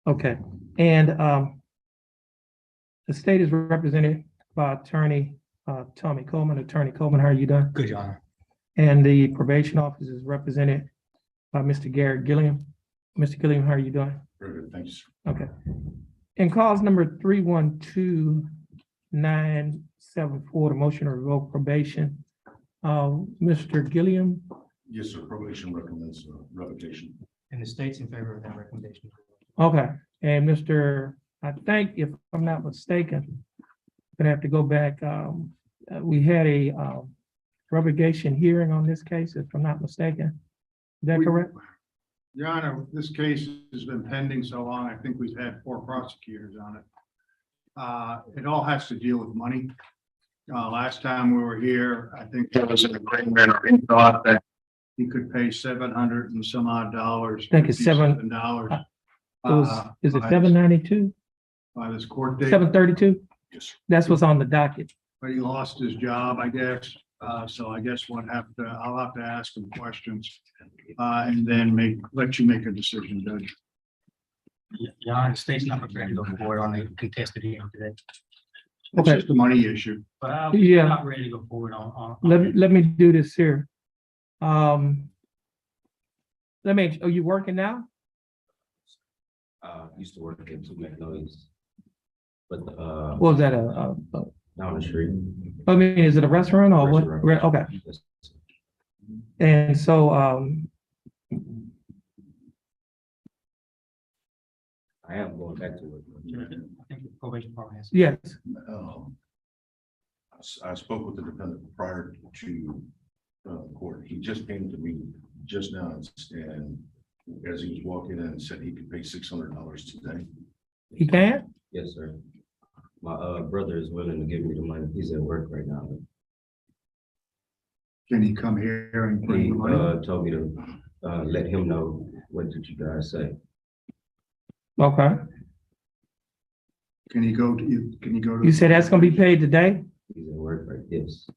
Okay, and the state is represented by Attorney Tommy Coleman. Attorney Coleman, how are you doing? Good, Your Honor. And the probation office is represented by Mr. Garrett Gilliam. Mr. Gilliam, how are you doing? Very good, thank you, sir. Okay. In cause number 312974, the motion to revoke probation, Mr. Gilliam, Yes, sir, probation recommends revocation. And the state's in favor of that recommendation. okay, and Mr., I think if I'm not mistaken, I'm gonna have to go back, we had a revocation hearing on this case, if I'm not mistaken. Is that correct? Your Honor, this case has been pending so long, I think we've had 4 prosecutors on it. It all has to deal with money. Last time we were here, I think there was an agreement or he thought that he could pay $700 and some odd dollars. I think it's $7. Dollars. Is it 792? By this court date, 732? Yes, sir. That's what's on the docket. but he lost his job, I guess. So I guess I'll have to ask him questions and then let you make a decision, Judge. Your Honor, the state's not prepared to go forward on a contested hearing today. It's Okay. just a money issue. But I'm Yeah. not ready to go forward on. Let me do this here. Are you working now? Used to work at Two Magnolias. But What was that, down the street. I mean, is it a restaurant or what? Restaurant. Okay, Yes. and so, I am going back to work. I think the probation department has. yes, I spoke with the defendant prior to court. He just came to me just now and as he was walking in and said he could pay $600 today. he can? Yes, sir. My brother is willing to give me the money. He's at work right now. Can he come here and bring He the money? told me to let him know. What did you guys say? Okay, Can he go to you? Can you go to? you said that's gonna be paid today? He's at work right. Yes.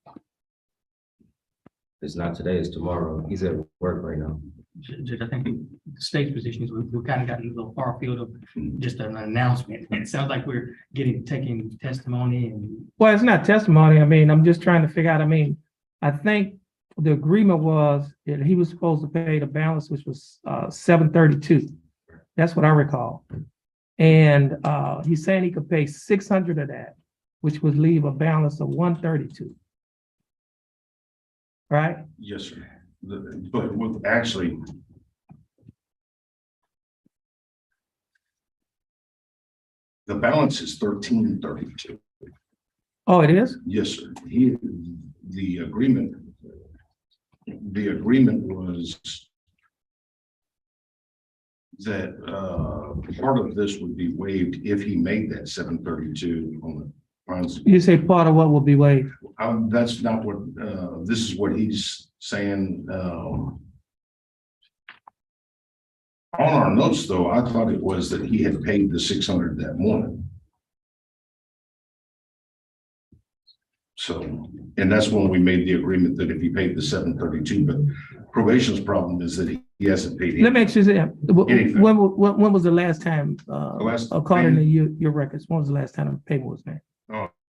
It's not today, it's tomorrow. He's at work right now. Judge, I think the state's position is we've kind of gotten a little far field of just an announcement. It sounds like we're taking testimony and. Well, it's not testimony. I mean, I'm just trying to figure out, I mean, I think the agreement was that he was supposed to pay the balance, which was $732. That's what I recall. And he's saying he could pay 600 of that, which would leave a balance of 132. Right? Yes, sir. But with actually. The balance is 1332. Oh, it is? Yes, sir. The agreement was that part of this would be waived if he made that 732 on the funds. You say part of what will be waived? That's not what, this is what he's saying. On our notes, though, I thought it was that he had paid the 600 that morning. So, and that's when we made the agreement that if he paid the 732, but probation's problem is that he hasn't paid. Let me ask you this, Anything. when was the last time, last according to payment- your records, when was the last time a payment was made?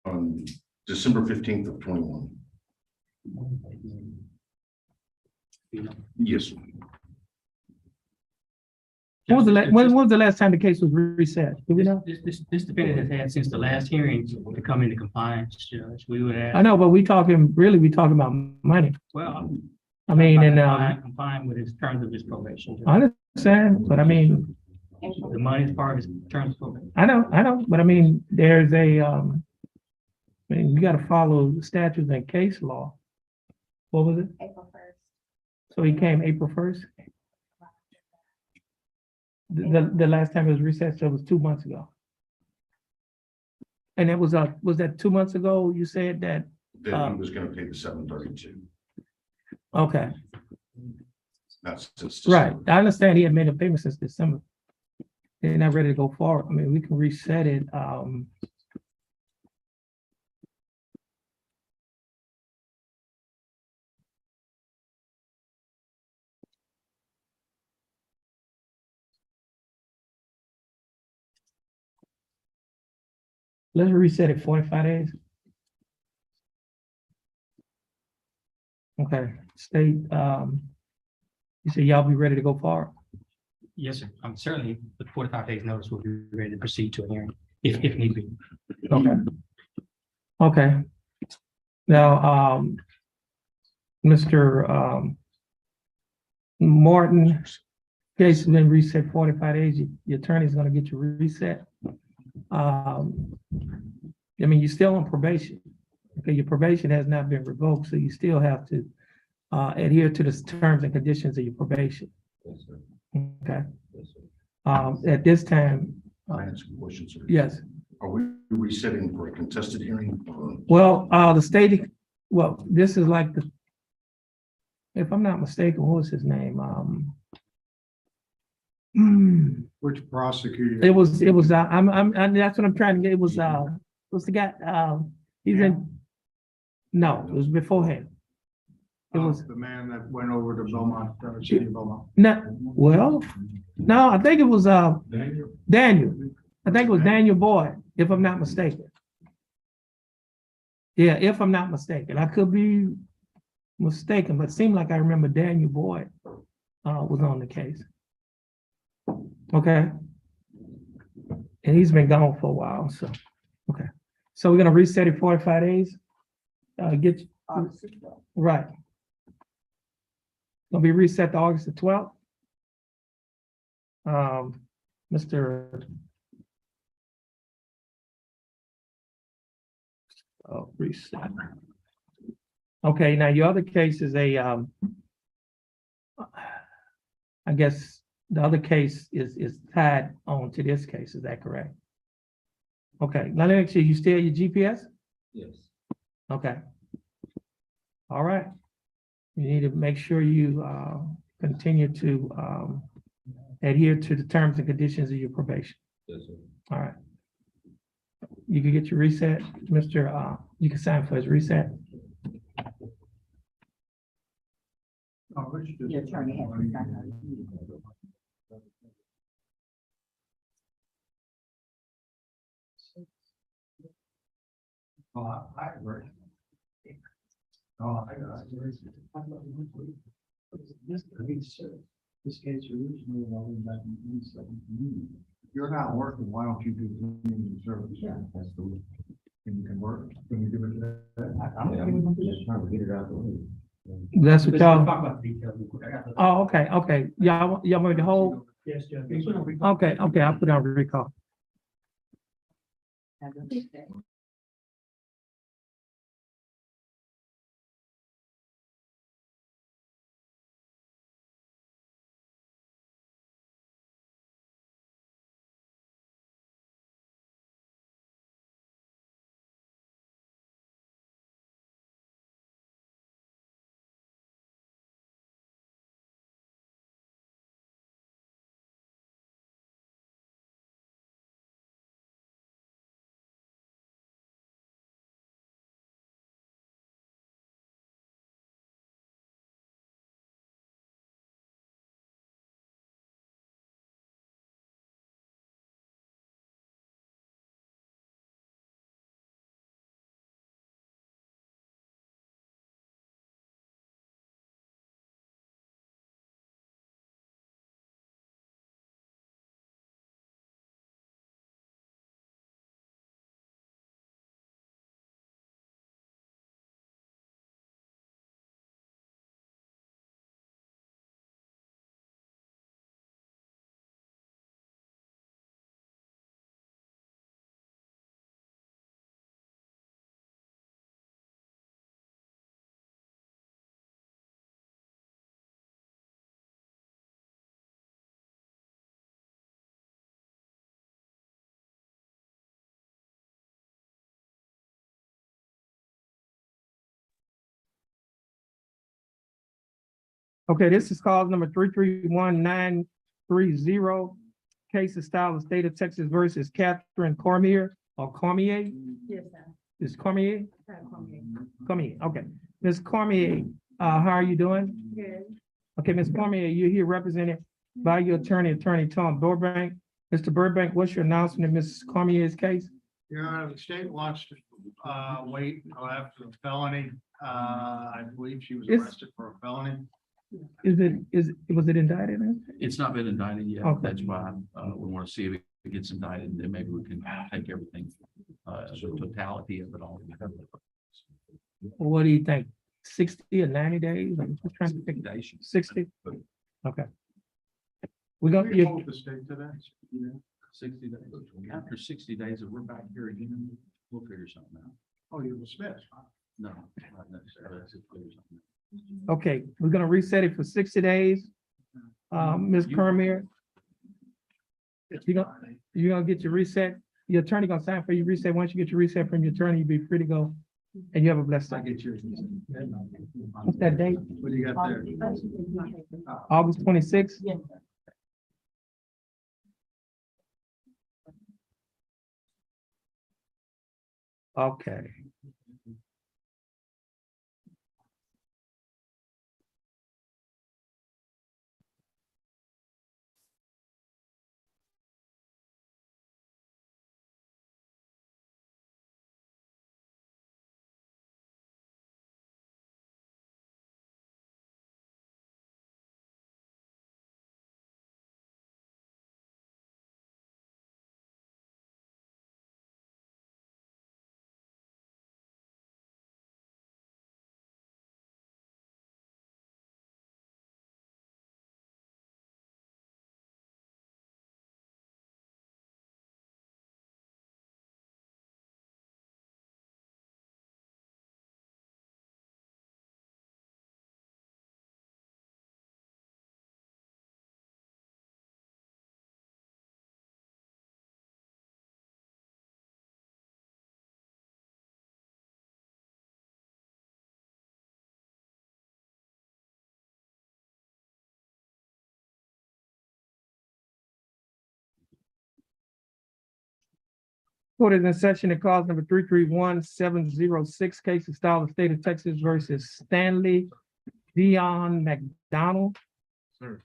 On December 15th of 21. Yes, sir. When was the last time the case was reset? Do we know? This defendant has had since the last hearing to come into compliance, Judge. We would I ask, know, but we talking about money. well. I mean, and, Complying with his terms of his probation. Judge. I understand, but I mean, The money is part of his terms of probation. I know, but I mean, there's I mean, you gotta follow statutes and case law. What was it? April 1st. So he came April 1st? The last time it was recessed, so it was 2 months ago. And it was that 2 months ago, you said that, That he was going to pay the 732. okay, That's since right, December. I understand he had made a payment since December. They're not ready to go forward, I mean, we can reset it, let's reset it 45 days. Okay, state, you said y'all be ready to go forward? Yes, sir. I'm certainly, with 45 days notice, we'll be ready to proceed to a hearing if need be. Okay. Okay. Now, Mr. Martin, case has been reset 45 days. Your attorney's gonna get you reset. I mean, you're still on probation. Okay, your probation has not been revoked, so you still have to adhere to the terms and conditions of your probation. Yes, sir. Okay. Yes, sir. At this time, Can I ask a question, sir? yes. Are we resetting for a contested hearing? Or Well, the state, well, this is like the, if I'm not mistaken, what was his name? Which prosecutor? It was, that's what I'm trying to get. It was the guy, he's in, no, it was beforehand. It was, The man that went over to Belmont, city of Belmont. no, well, no, I think it was, Daniel. I think it was Daniel Boyd, if I'm not mistaken. Yeah, if I'm not mistaken. I could be mistaken, but it seemed like I remember Daniel Boyd was on the case. Okay. And he's been gone for a while, so, okay. So we're gonna reset it 45 days. Right. Gonna be reset to August the 12th. Mr. Oh, reset. Okay, now your other case is I guess the other case is tied on to this case, is that correct? Okay, now let me make sure you still your GPS? Yes. Okay. All right. You need to make sure you continue to adhere to the terms and conditions of your probation. Yes, sir. All right. You can get your reset, Mr. You can sign for his reset. Your attorney has to sign I agree. Oh, I got This case originally only back in 17. You're not working, why don't you do community service? Yeah, that's the way. And you can work, can you give it to that? I'm Yeah, I'm just trying to get it out the way. That's what Let's y'all, talk about the details real quick. I got the- oh, okay. Y'all want me to hold? Yes, Judge. Okay, I'll put it on recall. it. Okay, this is cause number 331-930. Case of style of state of Texas versus Catherine Cormier or Cormier. Yes, sir. Is Cormier? Cormier. Cormier, okay. Ms. Cormier, how are you doing? Good. Okay, Ms. Cormier, you're here represented by your attorney Tom Burbank. Mr. Burbank, what's your announcement in Mrs. Cormier's case? Your Honor, the state wants to wait until after the felony. I believe she was It's- arrested for a felony. Was it indicted? It's not been indicted yet. Okay. That's why, we want to see if it gets indicted, and then maybe we can take everything, the totality of it all. What do you think? 60 or 90 days? I'm just trying to think. 60? Okay. We're Can gonna, we hold the state to that? 60 days. After 60 days, if we're back here again, we'll figure something out. Oh, you dismissed. Huh? No, not necessarily. Let's just figure something out. okay, we're gonna reset it for 60 days. Ms. Cormier, you're gonna get your reset. Your attorney gonna sign for your reset. Once you get your reset from your attorney, you'll be free to go. And you have a blessed I day. get yours. What's that date? What do you got there? August 26th? Yes, Okay. Court is in session in cause number 331-706, case of style of state of Texas versus Stanley Dion McDonald. Sir.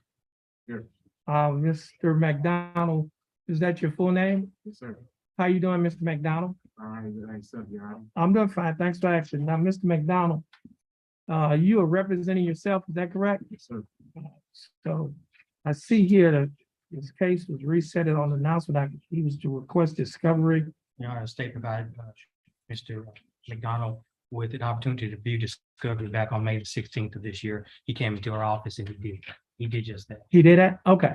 Here. Mr. McDonald, is that your full name? Yes, sir. How you doing, Mr. McDonald? All right, thanks, Your Honor. I'm doing fine. Thanks for asking. Now, Mr. McDonald, you are representing yourself, is that correct? Yes, sir. So I see here that this case was reset on the announcement. He was to request discovery. Your Honor, the state provided Mr. McDonald with an opportunity to view discovery back on May the 16th of this year. He came into our office and he did just that. He did that? Okay.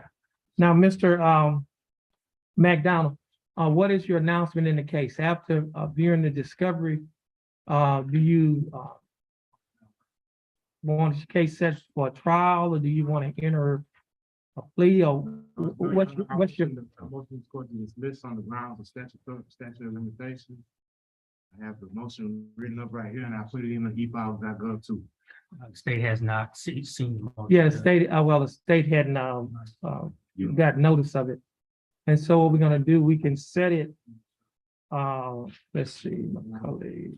Now, Mr. McDonald, what is your announcement in the case? After viewing the discovery, do you want the case set for a trial, or do you want to enter a plea, or what's your? Motion to court to dismiss on the grounds of statute of limitations. I have the motion written up right here, and I put it in the e-file.gov too. The state has not seen. the motion. Yeah, the state, well, the state hadn't got notice of it. And so what we're gonna do, we can set it, let's see, Macaulay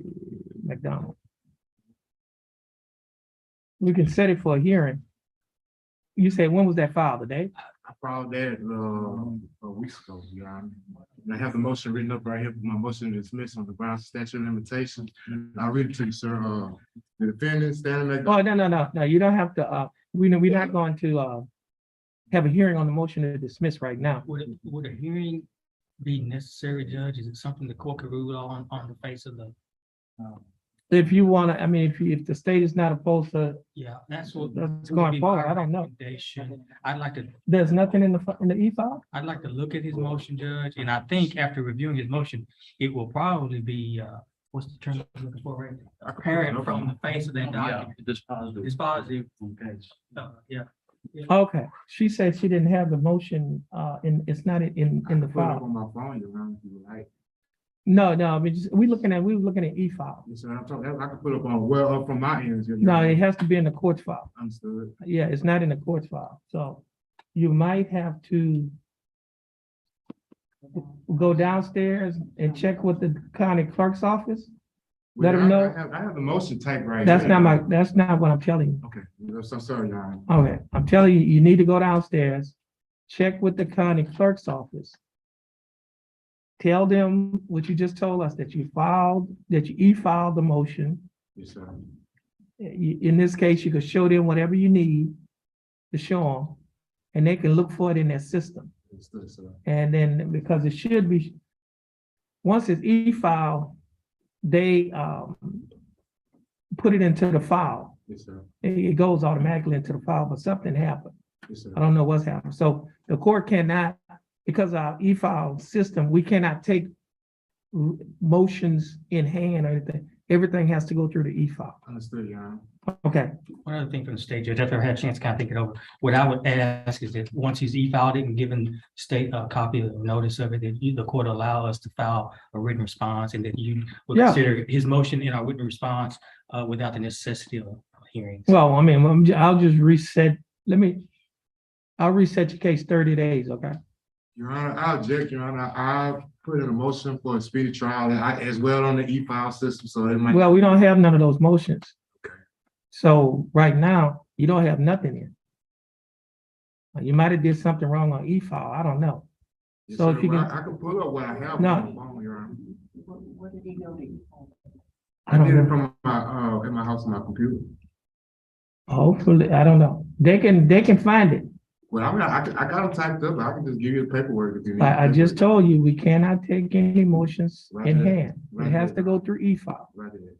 McDonald. We can set it for a hearing. You said, when was that filed, today? I filed that a week ago, Your Honor. And I have the motion written up right here for my motion to dismiss on the grounds of statute of limitations. I'll read it to you, sir. The defendant, Stanley McDonald. Oh, no, you don't have to, we're not going to, have a hearing on the motion to dismiss right now. Would a hearing be necessary, Judge? Is it something the court could rule on the face of the? If you wanna, I mean, if the state is not opposed to, Yeah, that's what. That's going forward. I don't know. Recommendation. I'd like to there's nothing in the e-file? I'd like to look at his motion, Judge, and I think after reviewing his motion, it will probably be, what's the term I'm looking for, right? Apparent from the face of that document. This positive. It's positive. Okay. Yeah. Okay, she said she didn't have the motion, it's not in the I can put it up file. on my phone, Your Honor, if you would like. No, I mean, we were looking at e-file. Yes, sir. I'm talking, I can put up on, well, up from my end. Your No, Honor. it has to be in the court's file. Understood. Yeah, it's not in the court's file, so you might have to go downstairs and check with the county clerk's office. Let Well, them know. I have the motion type right That's here. that's not what I'm telling you. Okay, I'm so sorry, Your Honor. Okay, I'm telling you, you need to go downstairs, check with the county clerk's office. Tell them what you just told us, that you e-filed the motion. Yes, sir. In this case, you could show them whatever you need to show them, and they can look for it in their system. Understood, sir. And then, because it should be, once it's e-filed, they put it into the file. Yes, sir. It goes automatically into the file, but something happened. Yes, sir. I don't know what's happened. So the court cannot, because our e-file system, we cannot take motions in hand or anything. Everything has to go through the e-file. Understood, Your Honor. Okay, One other thing from the state judge, after I had a chance to kind of think it over, what I would ask is that once he's e-filed it and given state a copy of the notice of it, that the court allow us to file a written response, and that you would Yeah. consider his motion in our written response without the necessity of hearings. well, I mean, I'll just reset, I'll reset your case 30 days, okay? Your Honor, I object, Your Honor. I put in a motion for a speedy trial as well on the e-file system, so it might. Well, we don't have none of those motions. Okay. So right now, you don't have nothing in. You might have did something wrong on e-file, I don't know. Yes, So sir. if you Well, can- I can pull up what I have No. on the phone, Your Honor. What did he go to? I don't did it know. from my, at my house on my computer. Hopefully, I don't know. They can find it. Well, I mean, I got them typed up. I can just give you the paperwork if you need. I the just paperwork. told you, we cannot take any motions in Right. hand. It Right. has to go through e-file, Right there.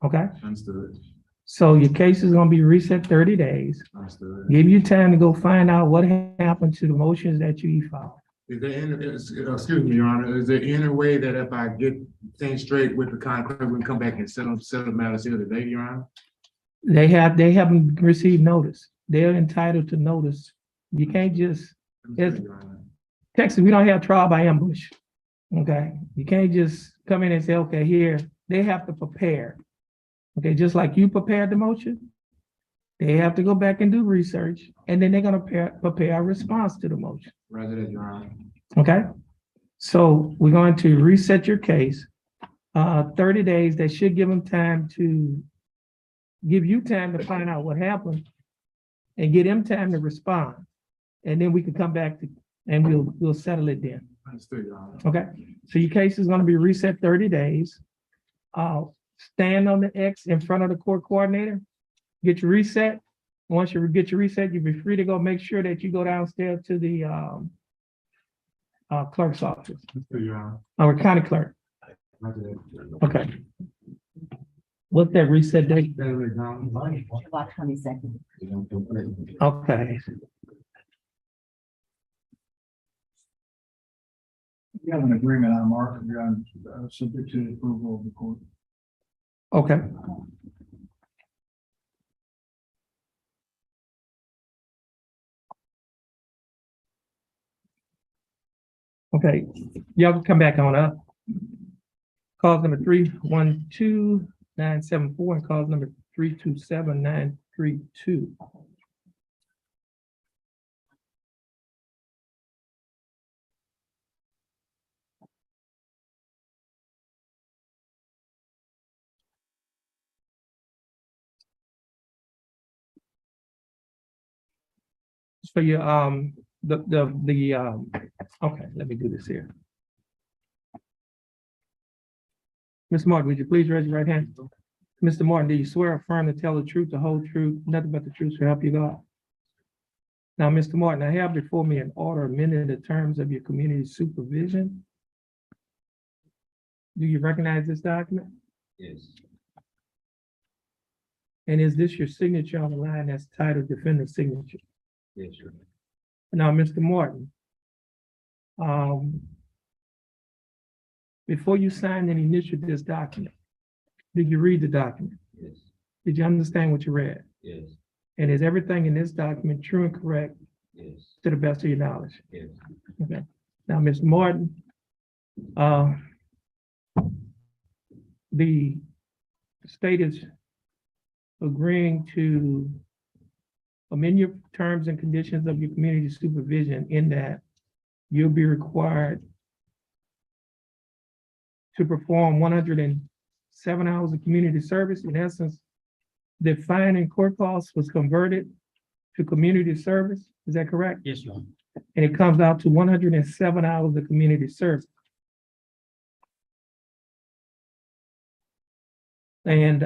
okay? Understood. So your case is gonna be reset 30 days. Understood. Give you time to go find out what happened to the motions that you e-filed. Is there any, excuse me, Your Honor, is there any way that if I get things straight with the county clerk, we can come back and settle matters here today, Your Honor? They haven't received notice. They're entitled to notice. You can't just, Understood, Your Honor. Texas, we don't have trial by ambush. Okay, you can't just come in and say, okay, here, they have to prepare. Okay, just like you prepared the motion, they have to go back and do research, and then they're gonna prepare a response to the motion, Right there, Your Honor. okay? So we're going to reset your case, 30 days, that should give them time to, give you time to find out what happened and give them time to respond. And then we can come back to, and we'll settle it then. Understood, Your Honor. Okay, so your case is gonna be reset 30 days. Stand on the X in front of the court coordinator, get your reset. Once you get your reset, you'll be free to go. Make sure that you go downstairs to the clerk's office, Understood, Your Honor. our county clerk. Right there. Okay. What's that reset date? July 22nd. Okay, We have an agreement on market, we are subject to the approval of the court. okay. Okay, y'all can come back on up. Cause number 312-974 and cause number 327-932. So you, okay, let me do this here. Ms. Martin, would you please raise your right hand? Mr. Martin, do you swear or affirm to tell the truth, the whole truth, nothing but the truth to help you God? Now, Mr. Martin, I have before me an order amending the terms of your community supervision. Do you recognize this document? Yes. And is this your signature on the line that's titled defendant signature? Yes, sir. Now, Mr. Martin, before you signed and initialed this document, did you read the document? Yes. Did you understand what you read? Yes. And is everything in this document true and correct Yes. to the best of your knowledge? Yes. Okay. Now, Mr. Martin, the state is agreeing to amend your terms and conditions of your community supervision in that you'll be required to perform 107 hours of community service. In essence, the fine and court costs was converted to community service. Is that correct? Yes, Your Honor. And it comes out to 107 hours of community service. And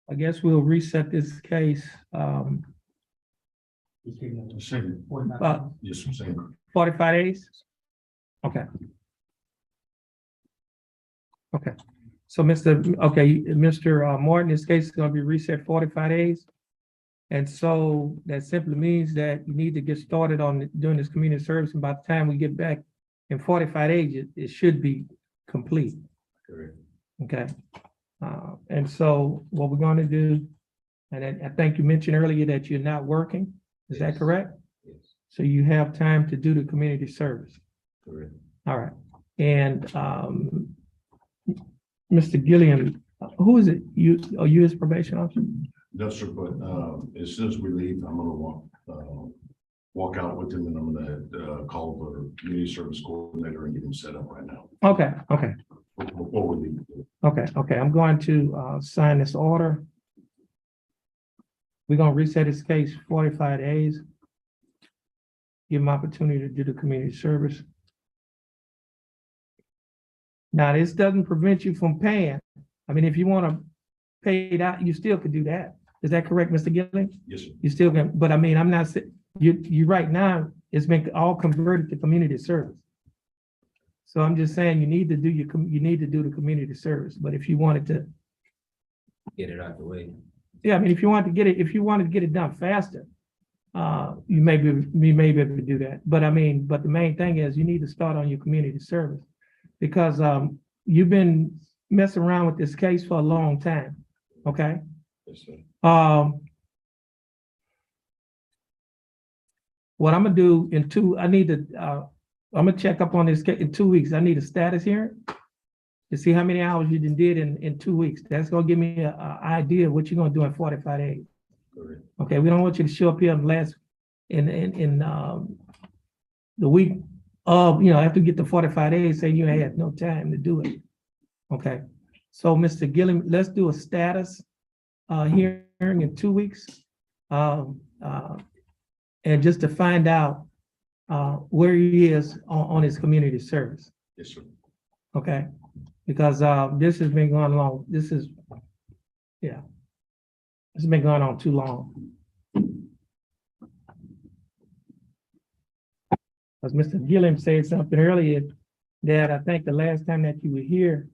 I guess we'll reset this case, Same, about yes, same. 45 days? Okay. Okay, so Mr. Martin, this case is gonna be reset 45 days. And so that simply means that you need to get started on doing this community service, and by the time we get back in 45 days, it should be complete. Correct. Okay, and so what we're gonna do, and I think you mentioned earlier that you're not working, is that Yes. correct? Yes, So you have time to do the community service, correct. all right, and, Mr. Gilliam, who is it, are you his probation officer? No, sir, but, as soon as we leave, I'm gonna walk out with him and I'm gonna, call the community service coordinator and get him set up right now. Okay, okay, Before we leave. okay, I'm going to, sign this order. We're gonna reset his case 45 days. Give him opportunity to do the community service. Now, this doesn't prevent you from paying. I mean, if you wanna pay it out, you still could do that. Is that correct, Mr. Gilliam? Yes, sir. You still can, but I mean, I'm not saying, you right now, it's been all converted to community service. So I'm just saying you need to do you need to do the community service, but if you wanted to, Get it out the way. yeah, I mean, if you wanted to get it done faster, you may be able to do that. But I mean, but the main thing is you need to start on your community service because, you've been messing around with this case for a long time, okay? Yes, sir. What I'm gonna do I'm gonna check up on this case in 2 weeks. I need a status hearing to see how many hours you did in 2 weeks. That's gonna give me an idea of what you're gonna do in 45 days. Correct. Okay, we don't want you to show up here in the week of, after you get the 45 days, say you had no time to do it. Okay, so Mr. Gilliam, let's do a status hearing in 2 weeks. And just to find out where he is on his community service, Yes, sir. okay? Because this has been going along, this has been going on too long. As Mr. Gilliam said something earlier, that I think the last time that you were here,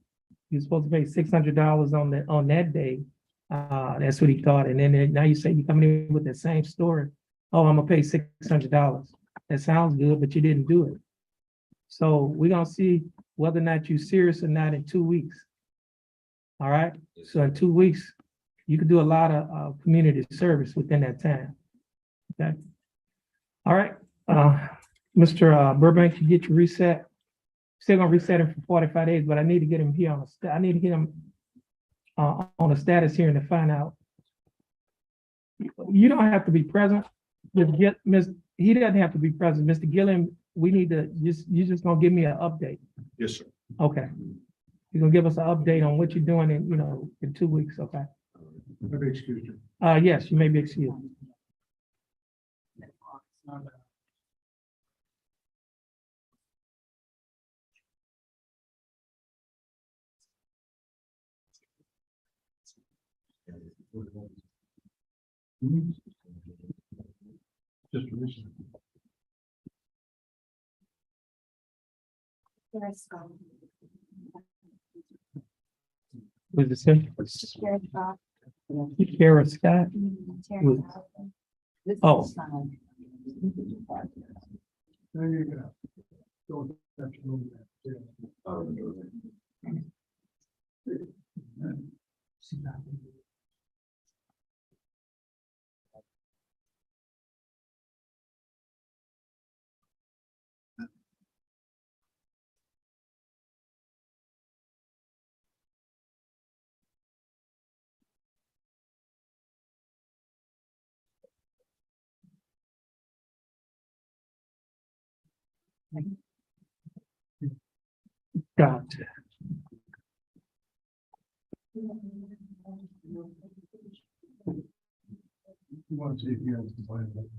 you were supposed to pay $600 on that day. That's what he thought, and then now you say you're coming in with the same story. Oh, I'm gonna pay $600. That sounds good, but you didn't do it. So we're gonna see whether or not you're serious or not in 2 weeks. All right, so in 2 weeks, you can do a lot of community service within that time. Okay. All right, Mr. Burbank, you get your reset. Still gonna reset him for 45 days, but I need to get him here I need to get him on a status hearing to find out. You don't have to be present. He doesn't have to be present. Mr. Gilliam, we need to you're just gonna give me an update. Yes, sir. Okay. You're gonna give us an update on what you're doing in 2 weeks, okay? Maybe excuse me. Yes, you may be excused. Just recently. There's, Was it said? there's, Kara Scott? Terrence. This is Oh. signed. There you go. Don't touch it. Gotcha. You want to see if you have to find it.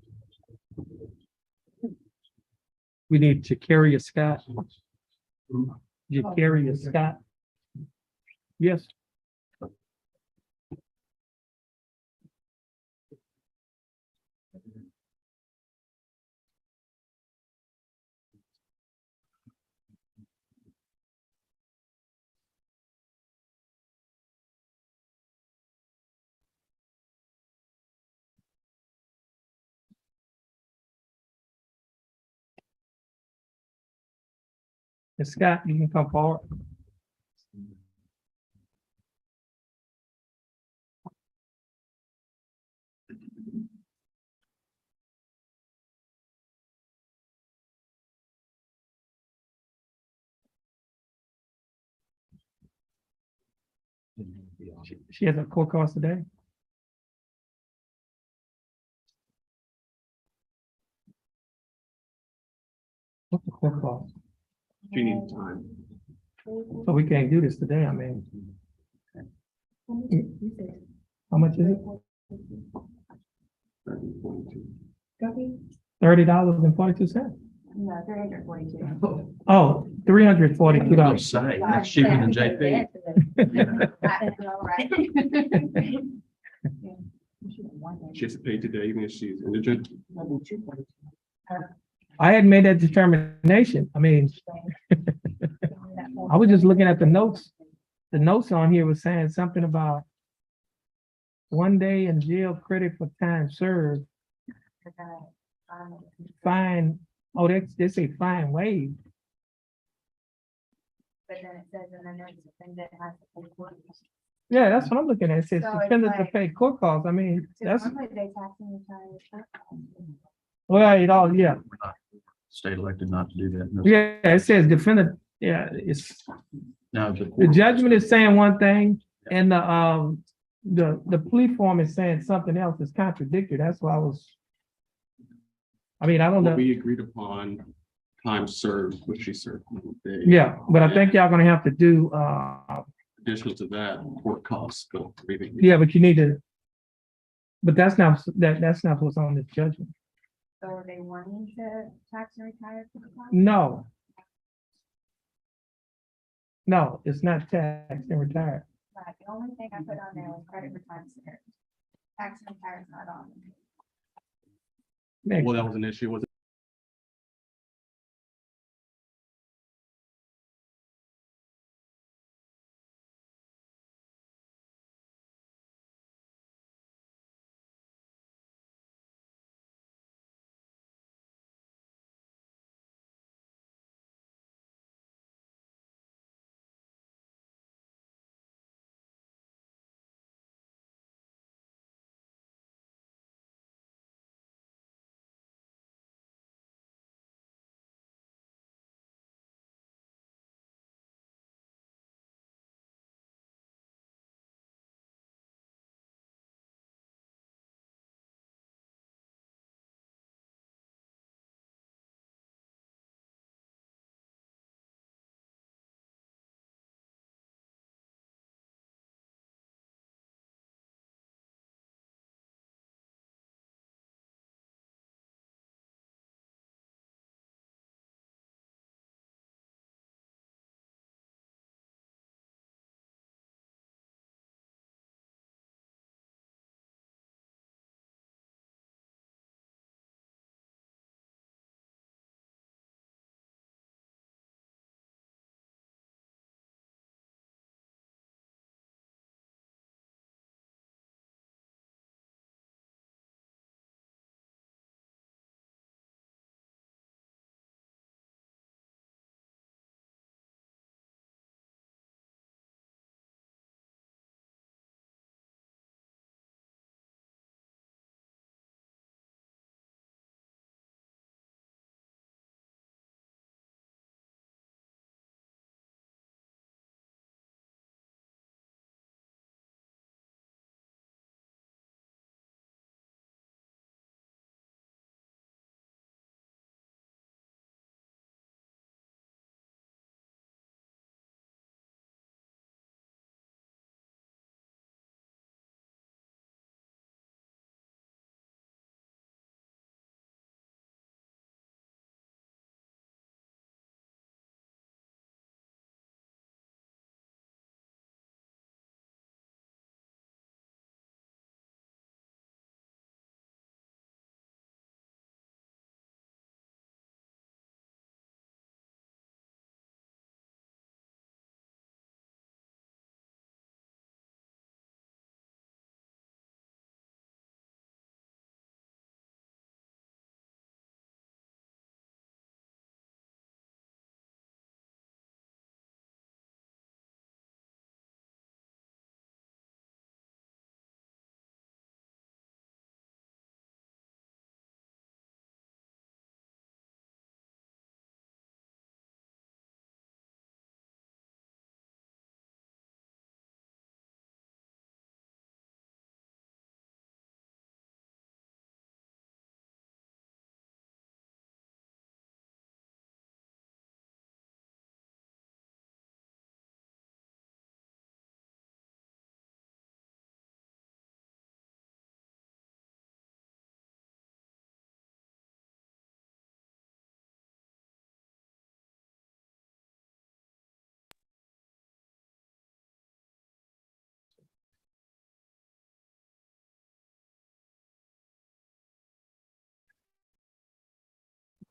We need Jacarius Scott. Jacarius Scott. Yes. Ms. Scott, you can come forward. She has a court case today. What's the court case? She needs time. So we can't do this today, I mean. How much is it? $30.42. No, 342. Oh, $342. Say, that's cheaper than JP. She has to pay today, even if she's indigent. I hadn't made that determination. I mean, I was just looking at the notes. The notes on here was saying something about 1 day in jail credit for time served, fine, oh, they say fine waived. But then it says in the notice, the defendant has to pay court. Yeah, that's what I'm looking at. It says So it's defendant to like- pay court costs. I mean, So that's, normally they tax and retire. well, it all, yeah. State elected not to do that. Yeah, it says defendant, yeah, it's, Now, the judgment is saying one thing and the plea form is saying something else. It's contradictory. That's why I was. I mean, I don't know. We agreed upon time served, which she served. Yeah, but I think y'all gonna have to do, Additional to that, court costs, but yeah, but you need to. But that's not what's on this judgment. So are they wanting to tax and retire for the cost? No. No, it's not taxed and retired. Right, the only thing I put on there was credit for time served. Tax and retire is not on. Next. well, that was an issue, was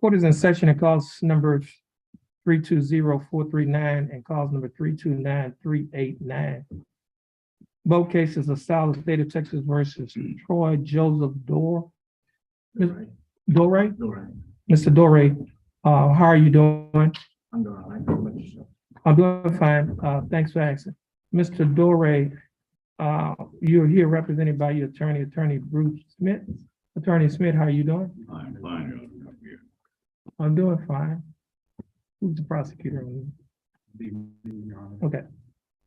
Court is in session and calls number 320-439 and calls number 329-389. Both cases are South State of Texas versus Troy Joseph Dore. Dore? Dore. Mr. Dore, how are you doing? I'm doing all right. How about yourself? I'm doing fine. Thanks for asking. Mr. Dore, you're here represented by your attorney, Attorney Bruce Smith. Attorney Smith, how are you doing? I'm fine. I'm doing fine. Who's the prosecutor? Okay.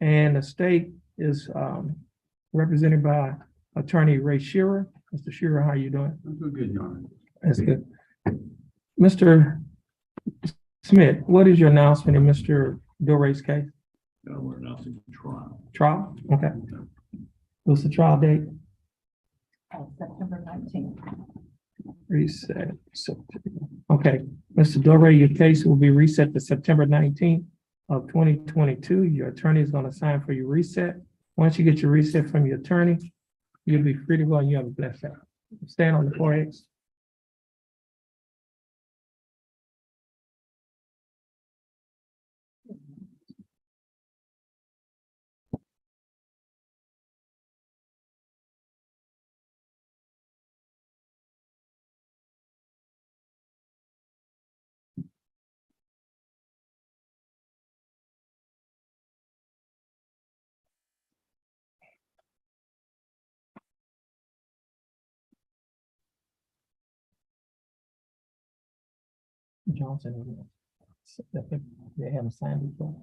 And the state is represented by Attorney Ray Shearer. Mr. Shearer, how are you doing? I'm doing good, Your Honor. That's good. Mr. Smith, what is your announcement in Mr. Dore's case? We're announcing trial. Trial? Okay. What's the trial date? September 19th. Reset. Okay, Mr. Dore, your case will be reset to September 19th of 2022. Your attorney is going to sign for your reset. Once you get your reset from your attorney, you'll be free to go and you have a blessed day. Stand on the floor. Johnson. They haven't signed before.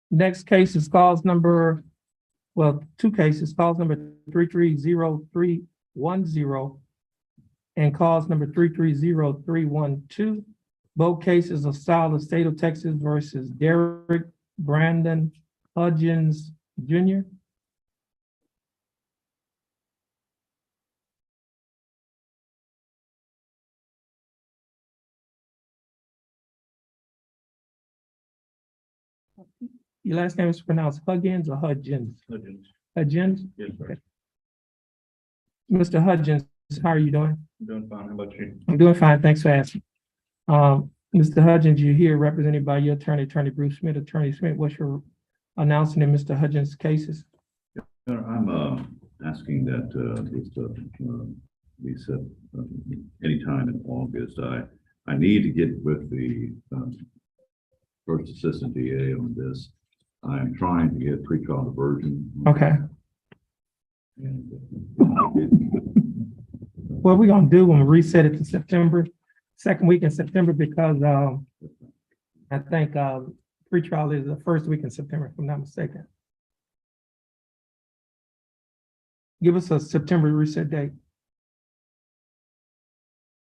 Next case is cause number, well, two cases, cause number 330-310 and cause number 330-312. Both cases are South of State of Texas versus Derek Brandon Hudgens Jr. Your last name is pronounced Huggins or Hudgens? Hudgens? Yes, Okay. Mr. Hudgens, how are you doing? I'm doing fine. How about you? I'm doing fine. Thanks for asking. Mr. Hudgens, you're here represented by your attorney, Attorney Bruce Smith. Attorney Smith, what's your announcement in Mr. Hudgens' cases? I'm asking that this be set anytime in August. I need to get with the first assistant DA on this. I'm trying to get pretrial diversion. Okay. And, What we're gonna do when we reset it to September, second week in September, because I think pretrial is the first week in September, if I'm not mistaken. Give us a September reset date.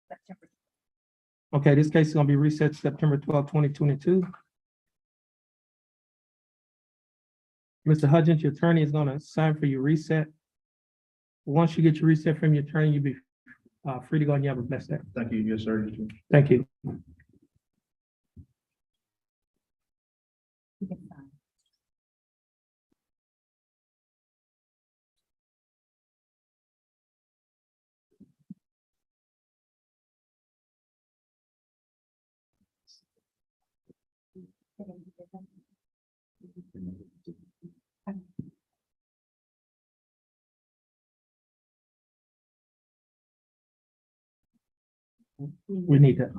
September. Okay, this case is gonna be reset September 12th, 2022. Mr. Hudgens, your attorney is gonna sign for your reset. Once you get your reset from your attorney, you'll be free to go and you have a blessed day. Thank you. Yes, sir. Thank you. You can sign. We need that.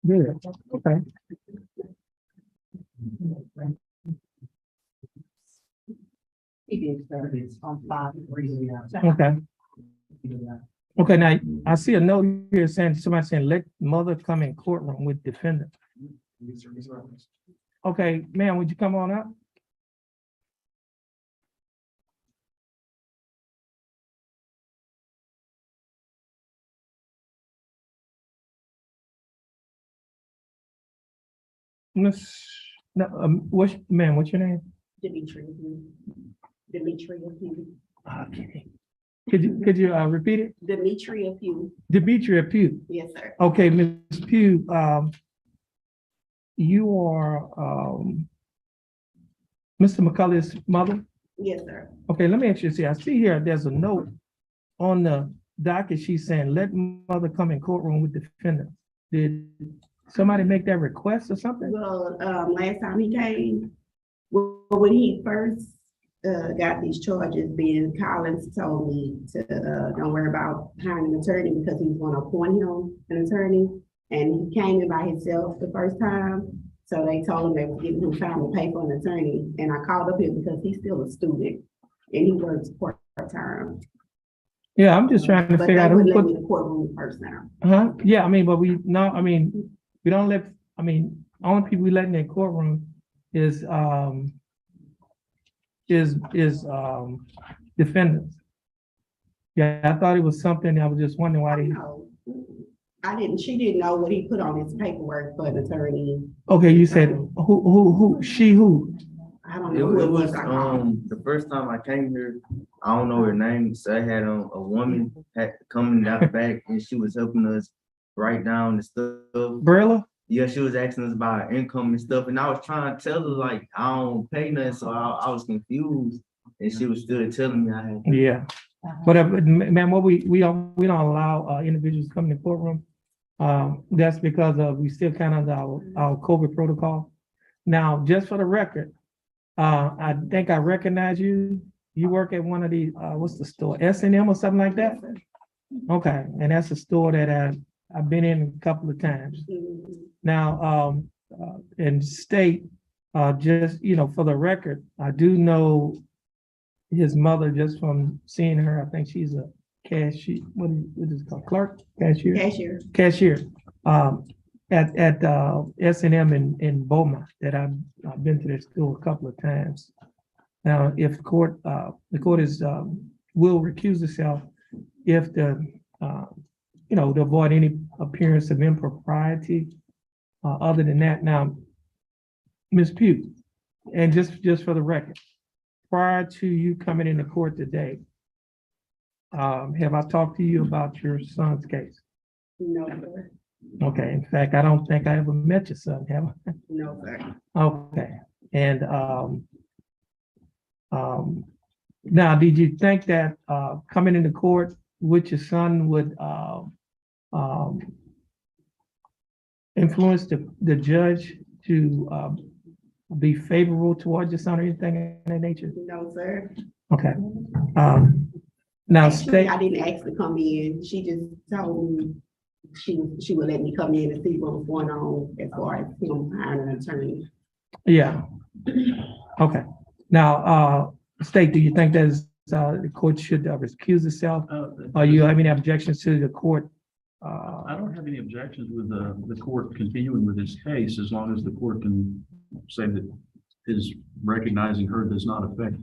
Good, okay. He did, sir. It's on 5-3. Okay. Okay, now, I see a note here saying, somebody saying, let mother come in courtroom with defendant. Okay, ma'am, would you come on up? Miss, no, ma'am, what's your name? Dimitri. Okay. Could you repeat it? Dimitri of you. Demetria Pugh. Yes, sir. Okay, Ms. Pugh, you are, Mr. McCullough's mother? Yes, sir. Okay, let me ask you, see, I see here, there's a note on the docket, she's saying, let mother come in courtroom with defendant. Did somebody make that request or something? Well, last time he came, when he first got these charges, Ben Collins told me to don't worry about hiring an attorney because he's going to appoint him an attorney. And he came in by himself the first time. So they told him they were giving him time to pay for an attorney. And I called up here because he's still a student and he works part-time. Yeah, I'm just trying to But figure they out who wouldn't let put, me in the courtroom the first time. yeah, I mean, but we don't let, only people we let in the courtroom is defendants. Yeah, I thought it was something, I was just wondering why they, No, she didn't know what he put on his paperwork for an attorney. okay, you said, who, who? I don't It, know. who it was I called. the first time I came here, I don't know her name, so I had a woman had coming out the back and she was helping us write down the stuff. Brilla? Yeah, she was asking us about our income and stuff, and I was trying to tell her like I don't pay nothing, so I was confused, and she was still telling me I had. Yeah, but ma'am, what we don't allow individuals to come in the courtroom. That's because we still kind of our COVID protocol. Now, just for the record, I think I recognize you. You work at one of the what's the store, S&M or something like that? Okay, and that's a store that I've been in a couple of times. Now, in state, just, for the record, I do know his mother just from seeing her. I think she's a cashier, what is it called, clerk, cashier? Cashier, at S&M in Beaumont, that I've been to their store a couple of times. Now, if the court is, will recuse itself if to avoid any appearance of impropriety. Other than that, now, Ms. Pugh, and just for the record, prior to you coming into court today, have I talked to you about your son's case? No, sir. Okay, in fact, I don't think I ever met your son, have I? No, sir. Okay, and now, did you think that coming into court with your son would influence the judge to be favorable towards your son or anything of that nature? No, sir. Okay. Now, Actually, I didn't ask to come in. She just told me she would let me come in and see what was going on as far as him hiring an attorney. yeah. Okay. Now, State, do you think that the court should recuse itself? Are you have any objections to the court? I don't have any objections with the court continuing with this case, as long as the court can say that his recognizing her does not affect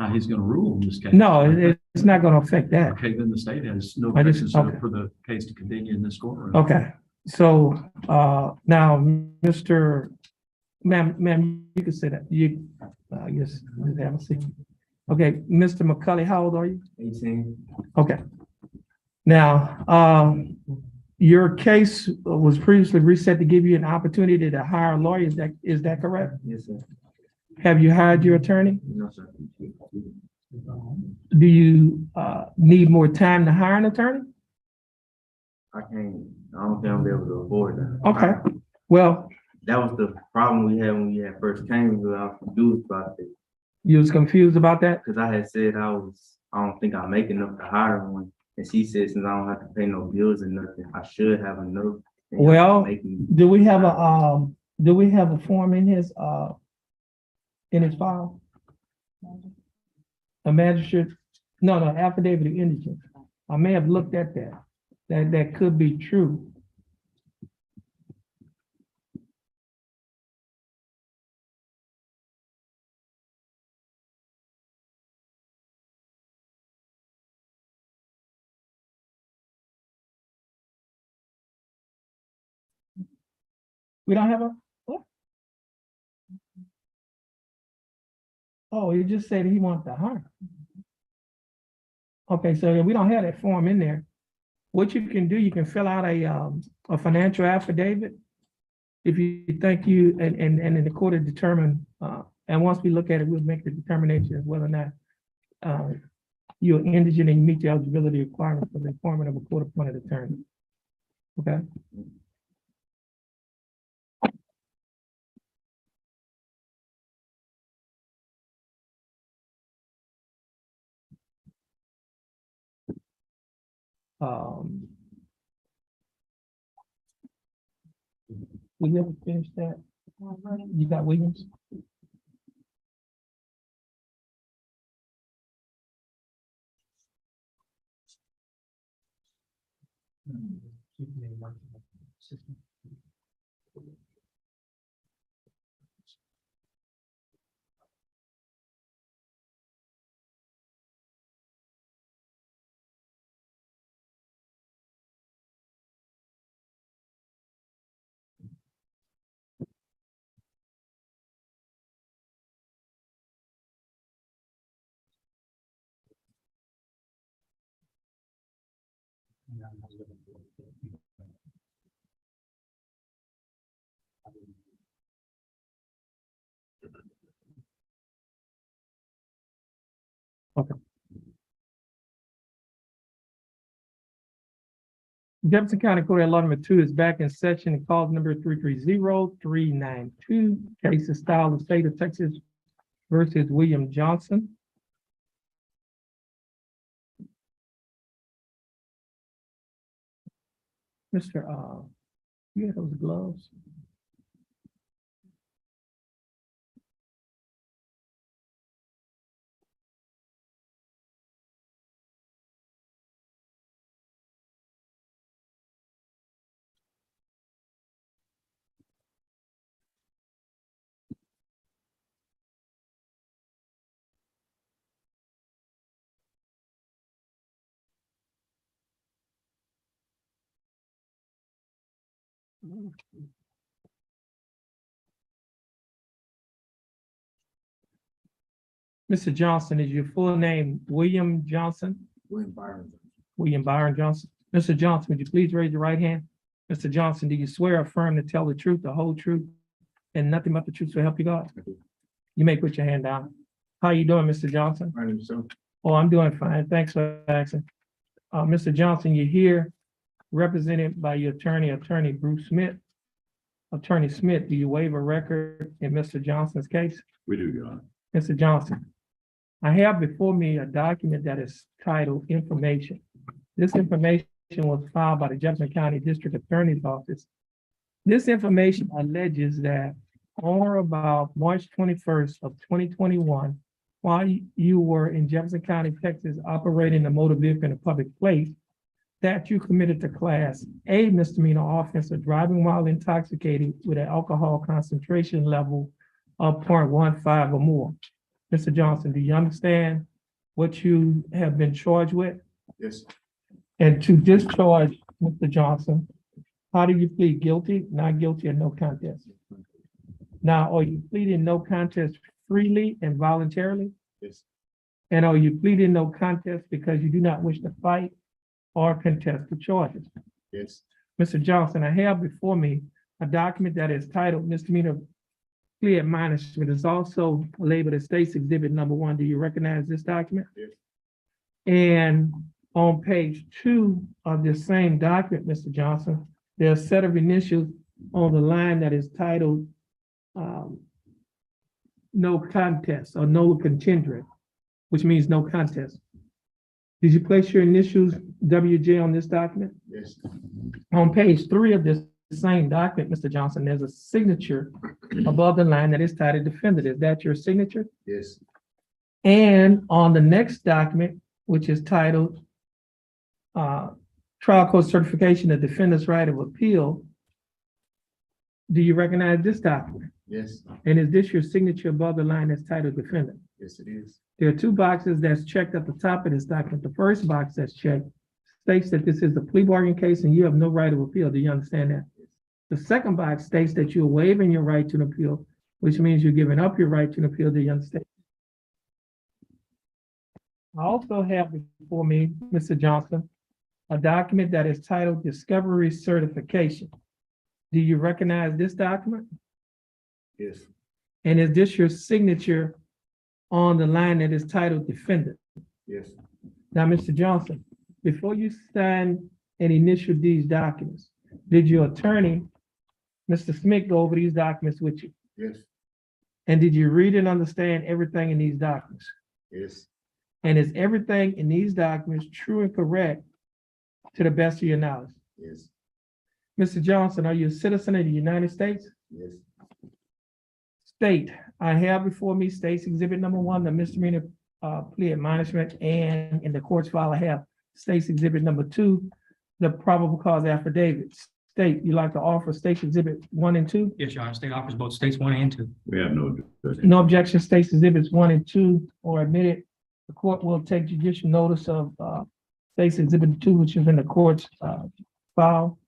how he's going to rule in this case. No, it's not going to affect that. Okay, then the state has no I just- objections okay. for the case to continue in this courtroom. Okay. So now, ma'am, you can say that. Yes, have a seat. Okay, Mr. McCullough, how old are you? 18. Okay. Now, your case was previously reset to give you an opportunity to hire a lawyer. Is that correct? Yes, sir. Have you hired your attorney? No, sir. Do you need more time to hire an attorney? I don't think I'll be able to afford that. Okay. Well, That was the problem we had when we had first came, but I was confused about it. you was confused about that? Because I had said I don't think I make enough to hire one. And she said, since I don't have to pay no bills or nothing, I should have enough. And y'all Well, making- do we have a form in his file? A magistrate, no, affidavit of indigence. I may have looked at that. That could be true. We don't have a, what? Oh, he just said he wanted to hire. Okay, so we don't have that form in there. What you can do, you can fill out a financial affidavit. If you think you, and then the court will determine, and once we look at it, we'll make the determination of whether or not you're indigent and you meet the eligibility requirements for the appointment of a court-appointed attorney. Okay? We ever finish that? You got Williams? Okay. Jefferson County Court at Law number 2 is back in session, cause number 330392. Case is style of state of Texas versus William Johnson. Mr. You have those gloves? Mr. Johnson, is your full name William Johnson? William Byron. William Byron Johnson. Mr. Johnson, would you please raise your right hand? Mr. Johnson, do you swear or affirm to tell the truth, the whole truth, and nothing but the truth to help you God? I do. You may put your hand down. How you doing, Mr. Johnson? My name is Sam. Oh, I'm doing fine. Thanks for asking. Mr. Johnson, you're here represented by your attorney Bruce Smith. Attorney Smith, do you waive a record in Mr. Johnson's case? We do, Your Honor. Mr. Johnson, I have before me a document that is titled Information. This information was filed by the Jefferson County District Attorney's Office. This information alleges that on or about March 21st of 2021, while you were in Jefferson County, Texas, operating a motor vehicle in a public place, that you committed to class A misdemeanor offense of driving while intoxicated with an alcohol concentration level of 0.15 or more. Mr. Johnson, do you understand what you have been charged with? Yes. And to discharge Mr. Johnson, how do you plead? Guilty, not guilty, or no contest? Now, are you pleading no contest freely and voluntarily? Yes. And are you pleading no contest because you do not wish to fight or contest the charges? Yes. Mr. Johnson, I have before me a document that is titled Misdemeanor Plea Admonishment. It's also labeled as State's Exhibit Number 1. Do you recognize this document? Yes. And on page 2 of this same document, Mr. Johnson, there's a set of initials on the line that is titled no contest or no contendere, which means no contest. Did you place your initials WJ on this document? Yes. On page 3 of this same document, Mr. Johnson, there's a signature above the line that is titled defendant. Is that your signature? Yes, And on the next document, which is titled Trial Court Certification of Defendant's Right of Appeal, do you recognize this document? yes, And is this your signature above the line that's titled defendant? yes, it is. There are two boxes that's checked at the top of this document. The first box that's checked states that this is a plea bargain case and you have no right of appeal. Do you understand that? The second box states that you're waiving your right to an appeal, which means you're giving up your right to an appeal. Do you understand? I also have before me, Mr. Johnson, a document that is titled Discovery Certification. Do you recognize this document? Yes, And is this your signature on the line that is titled defendant? yes, Now, Mr. Johnson, before you sign and initial these documents, did your attorney, Mr. Smith, go over these documents with you? yes, And did you read and understand everything in these documents? yes, And is everything in these documents true and correct to the best of your knowledge? yes, Mr. Johnson, are you a citizen of the United States? yes, State, I have before me State's Exhibit Number 1, the misdemeanor plea admonishment, and in the court's file, I have State's Exhibit Number 2, the probable cause affidavit. State, you like to offer State's Exhibit 1 and 2? Yes, Your Honor, state offers both states 1 and 2. We have no objection. No objection, State's Exhibits 1 and 2 are admitted. The court will take judicial notice of State's Exhibit 2, which is in the court's file.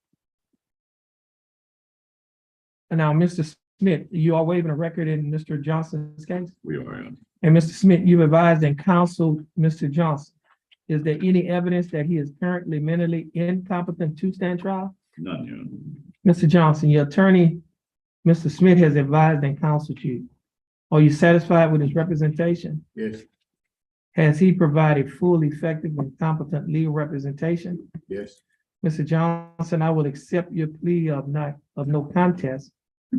And now, Mr. Smith, you are waiving a record in Mr. Johnson's case? We are, And Mr. Smith, you've advised and counseled Mr. Johnson. Is there any evidence that he is currently mentally incompetent to stand trial? none, Your Honor. Mr. Johnson, your attorney, Mr. Smith, has advised and counseled you. Are you satisfied with his representation? yes, Has he provided full, effective, and competent legal representation? yes, Mr. Johnson, I will accept your plea of no contest.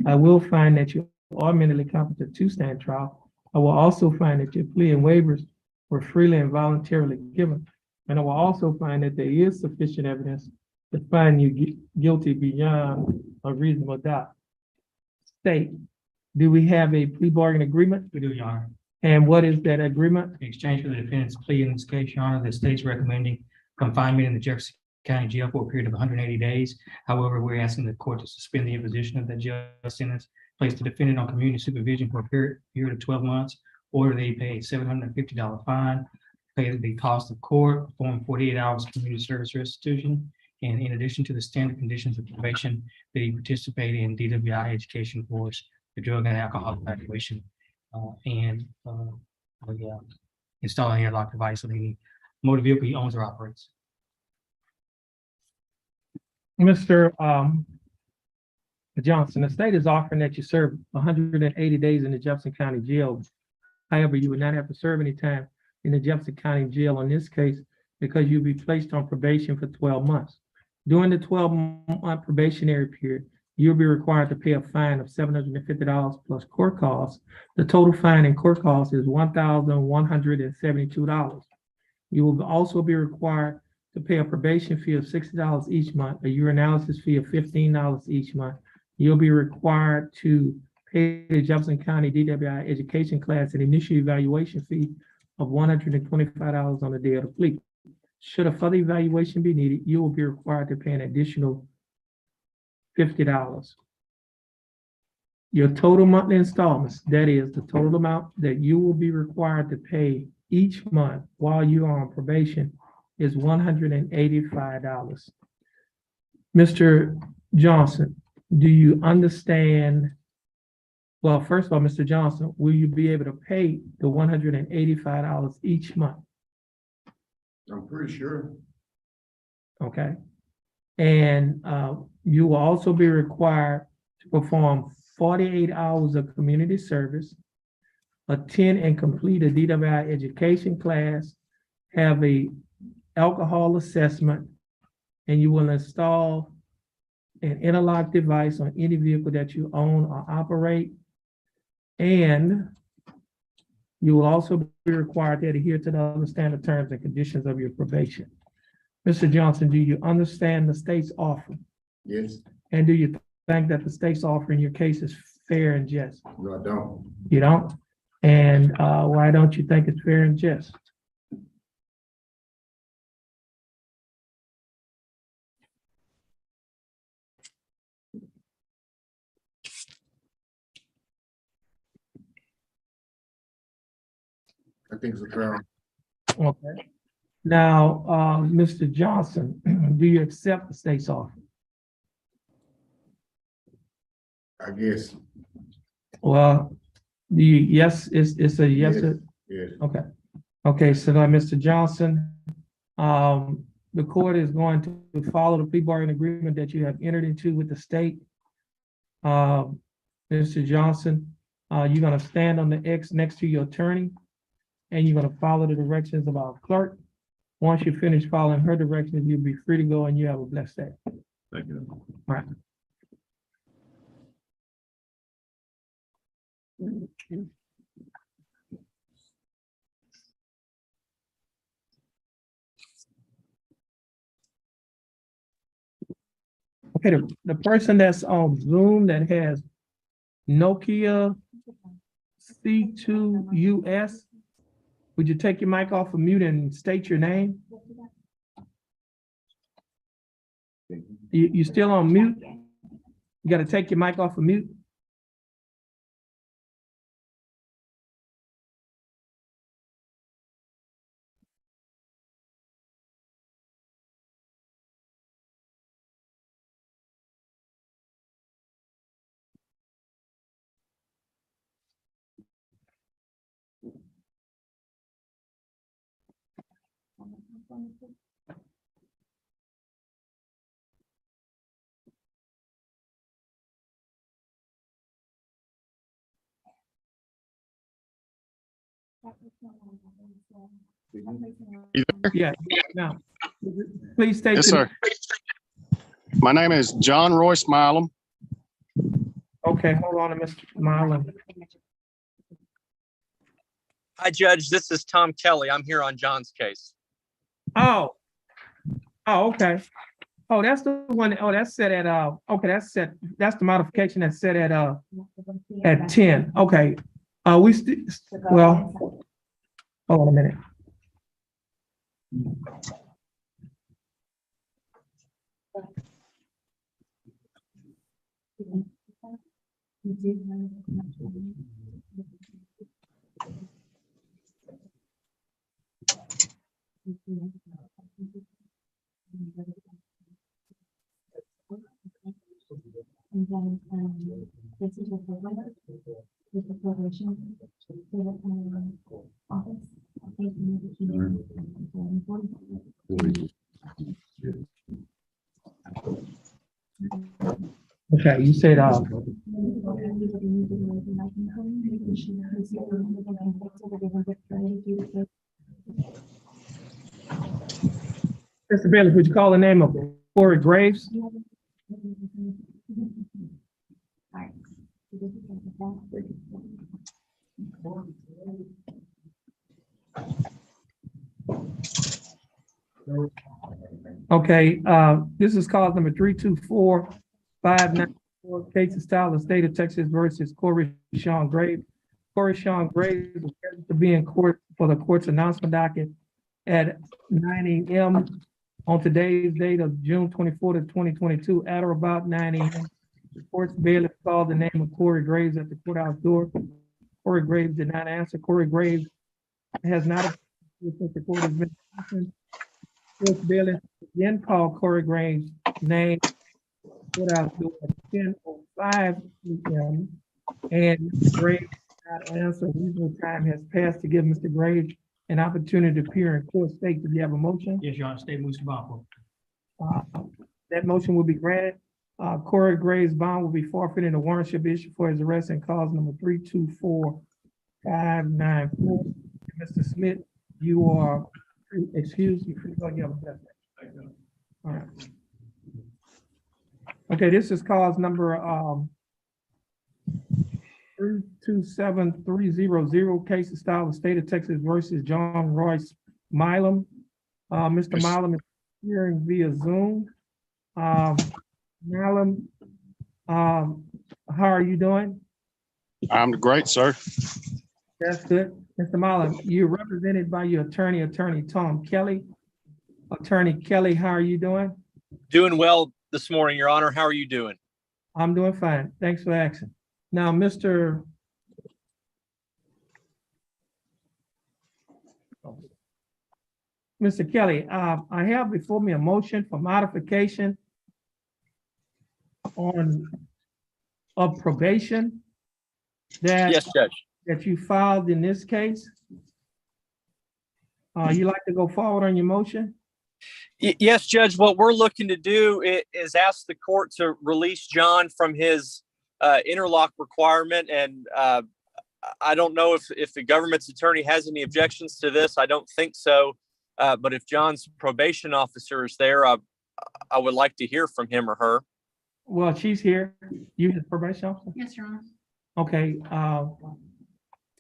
I will find that you are mentally competent to stand trial. I will also find that your plea and waivers were freely and voluntarily given. And I will also find that there is sufficient evidence to find you guilty beyond a reasonable doubt. State, do we have a plea bargain agreement? We do, Your Honor. And what is that agreement? In exchange for the defendant's plea in this case, Your Honor, the state's recommending confinement in the Jefferson County Jail for a period of 180 days. However, we're asking the court to suspend the imposition of that jail sentence, place the defendant on community supervision for a period of 12 months, order they pay a $750 fine, pay the cost of court, perform 48 hours community service restitution, and in addition to the standard conditions of probation, they participate in DWI education course, the drug and alcohol evaluation, and install an interlock device on any motor vehicle he owns or operates. Mr. Johnson, the state is offering that you serve 180 days in the Jefferson County Jail. However, you would not have to serve any time in the Jefferson County Jail in this case because you'll be placed on probation for 12 months. During the 12-month probationary period, you'll be required to pay a fine of $750 plus court costs. The total fine and court costs is $1,172. You will also be required to pay a probation fee of $60 each month, a urinalysis fee of $15 each month. You'll be required to pay the Jefferson County DWI education class an initial evaluation fee of $125 on the day of the plea. Should a further evaluation be needed, you will be required to pay an additional $50. Your total monthly installments, that is the total amount that you will be required to pay each month while you are on probation, is $185. Mr. Johnson, do you understand? Well, first of all, Mr. Johnson, will you be able to pay the $185 each month? I'm pretty sure. Okay. And you will also be required to perform 48 hours of community service, attend and complete a DWI education class, have a alcohol assessment, and you will install an interlock device on any vehicle that you own or operate. And you will also be required to adhere to the other standard terms and conditions of your probation. Mr. Johnson, do you understand the state's offer? Yes, And do you think that the state's offer in your case is fair and just? No, I don't. You don't? And why don't you think it's fair and just? I think it's a fair. Okay. Now, Mr. Johnson, do you accept the state's offer? I guess. Well, yes, it's a yes. Yes. Yes. Okay. Okay, so now, Mr. Johnson, the court is going to follow the plea bargain agreement that you have entered into with the state. Mr. Johnson, you're gonna stand on the X next to your attorney, and you're gonna follow the directions of our clerk. Once you finish following her directions, you'll be free to go, and you have a blessed day. Thank you. All right. Okay, the person that's on Zoom that has Nokia C2US, would you take your mic off of mute and state your name? You still on mute? You gotta take your mic off of mute. Yeah, now, please state. Yes, your- sir. My name is John Royce Milam. Okay, hold on, Mr. Marlon. Hi, Judge. This is Tom Kelly. I'm here on John's case. Oh, okay. Oh, that's the one, oh, that's set at, okay, that's the modification that's set at 10. Okay. We still, well, hold on a minute. And then, this is with the letter, with the probation, to the office. I think you need to Okay, you said, Mr. Bailey, would you call the name of Corey Graves? Okay, this is cause number 324-594, case of style of state of Texas versus Corey Sean Graves. Corey Sean Graves is scheduled to be in court for the court's announcement docket at 9 a.m. on today's date of June 24th of 2022 at or about 9 a.m. The court's bailiff called the name of Corey Graves at the courthouse door. Corey Graves did not answer. Corey Graves has not since the court has been open. Court's bailiff again called Corey Graves' name courthouse door at 10:05 p.m. and Mr. Graves did not answer. Reasonable time has passed to give Mr. Graves an opportunity to appear in court. State, do you have a motion? Yes, Your Honor, state moves to bond court. That motion will be granted. Corey Graves' bond will be forfeited and a warrant shall be issued for his arrest in cause number 324-594. Mr. Smith, you are excused. You free to go. You have a blessed day. All right. Okay, this is cause number 327300, case of style of state of Texas versus John Royce Milam. Mr. Milam is hearing via Zoom. Milam, How are you doing? I'm great, sir. That's good. Mr. Mahler, you're represented by your attorney, Attorney Tom Kelly. Attorney Kelly, how are you doing? Doing well this morning, Your Honor. How are you doing? I'm doing fine. Thanks for asking. Now, Mr. Kelly, I have before me a motion for modification of probation Yes, Judge. that you filed in this case. You like to go forward on your motion? Yes, Judge. What we're looking to do is ask the court to release John from his interlock requirement. And I don't know if the government's attorney has any objections to this. I don't think so. But if John's probation officer is there, I would like to hear from him or her. Well, she's here. You his probation officer? Yes, Your Honor. Okay.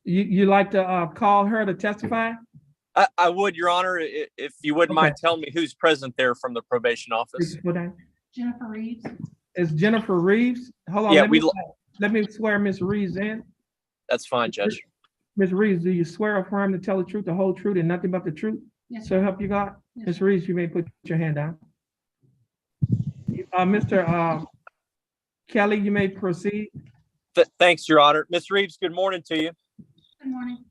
You like to call her to testify? I would, Your Honor, if you wouldn't mind telling me who's present there from the probation office. Jennifer Reeves. Is Jennifer Reeves? Hold on. Yeah, let me swear Miss Reeves in. That's fine, Judge. Ms. Reeves, do you swear or affirm to tell the truth, the whole truth, and nothing but the truth? Yes, So help you God? Yes, Ms. Reeves, you may put your hand down. Mr. Kelly, you may proceed. Thanks, Your Honor. Ms. Reeves, good morning to you. Good morning.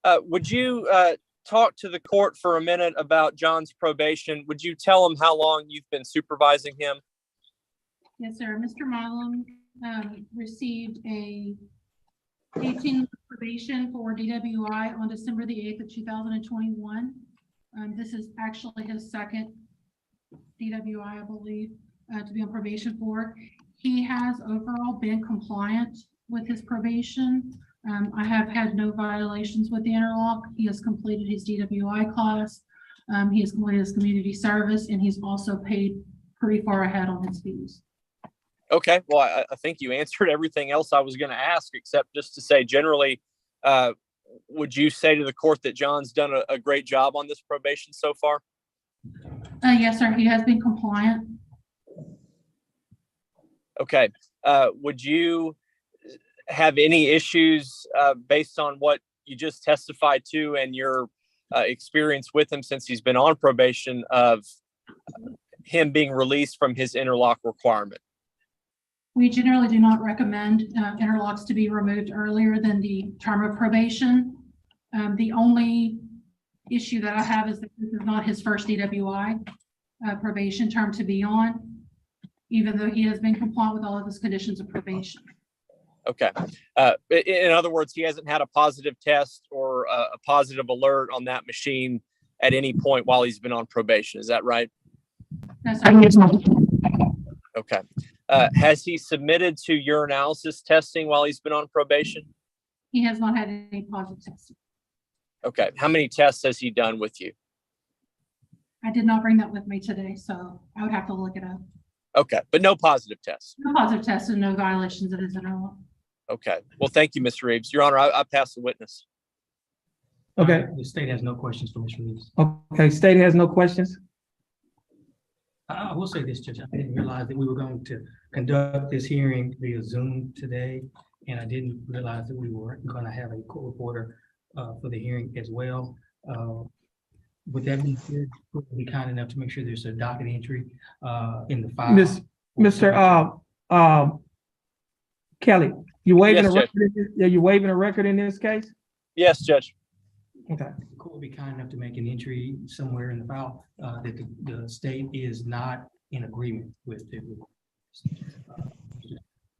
Would you talk to the court for a minute about John's probation? Would you tell him how long you've been supervising him? Yes, sir. Mr. Milam received a 18-month probation for DWI on December the 8th of 2021. This is actually his second DWI, I believe, to be on probation for. He has overall been compliant with his probation. I have had no violations with the interlock. He has completed his DWI class. He has completed his community service, and he's also paid pretty far ahead on his fees. Okay, well, I think you answered everything else I was going to ask, except just to say generally, would you say to the court that John's done a great job on this probation so far? Yes, sir. He has been compliant. Okay. Would you have any issues based on what you just testified to and your experience with him since he's been on probation of him being released from his interlock requirement? We generally do not recommend interlocks to be removed earlier than the term of probation. The only issue that I have is that this is not his first DWI probation term to be on, even though he has been compliant with all of his conditions of probation. Okay. In other words, he hasn't had a positive test or a positive alert on that machine at any point while he's been on probation. Is that right? That's right. Okay. Has he submitted to urinalysis testing while he's been on probation? He has not had any positive tests. Okay. How many tests has he done with you? I did not bring that with me today, so I would have to look it up. Okay. But no positive tests. No positive tests and no violations of his interlock. Okay. Well, thank you, Mr. Reeves. Your Honor, I pass the witness. Okay. The state has no questions for Mr. Reeves. Okay, state has no questions. I will say this, Judge, I didn't realize that we were going to conduct this hearing via Zoom today, and I didn't realize that we were going to have a court reporter for the hearing as well. With that being said, we'll be kind enough to make sure there's a docket entry in the file. Mr. Kelly, you waiving Yes, a record? You waiving a record in this case? Yes, Judge. Okay. The court will be kind enough to make an entry somewhere in the file that the state is not in agreement with the request.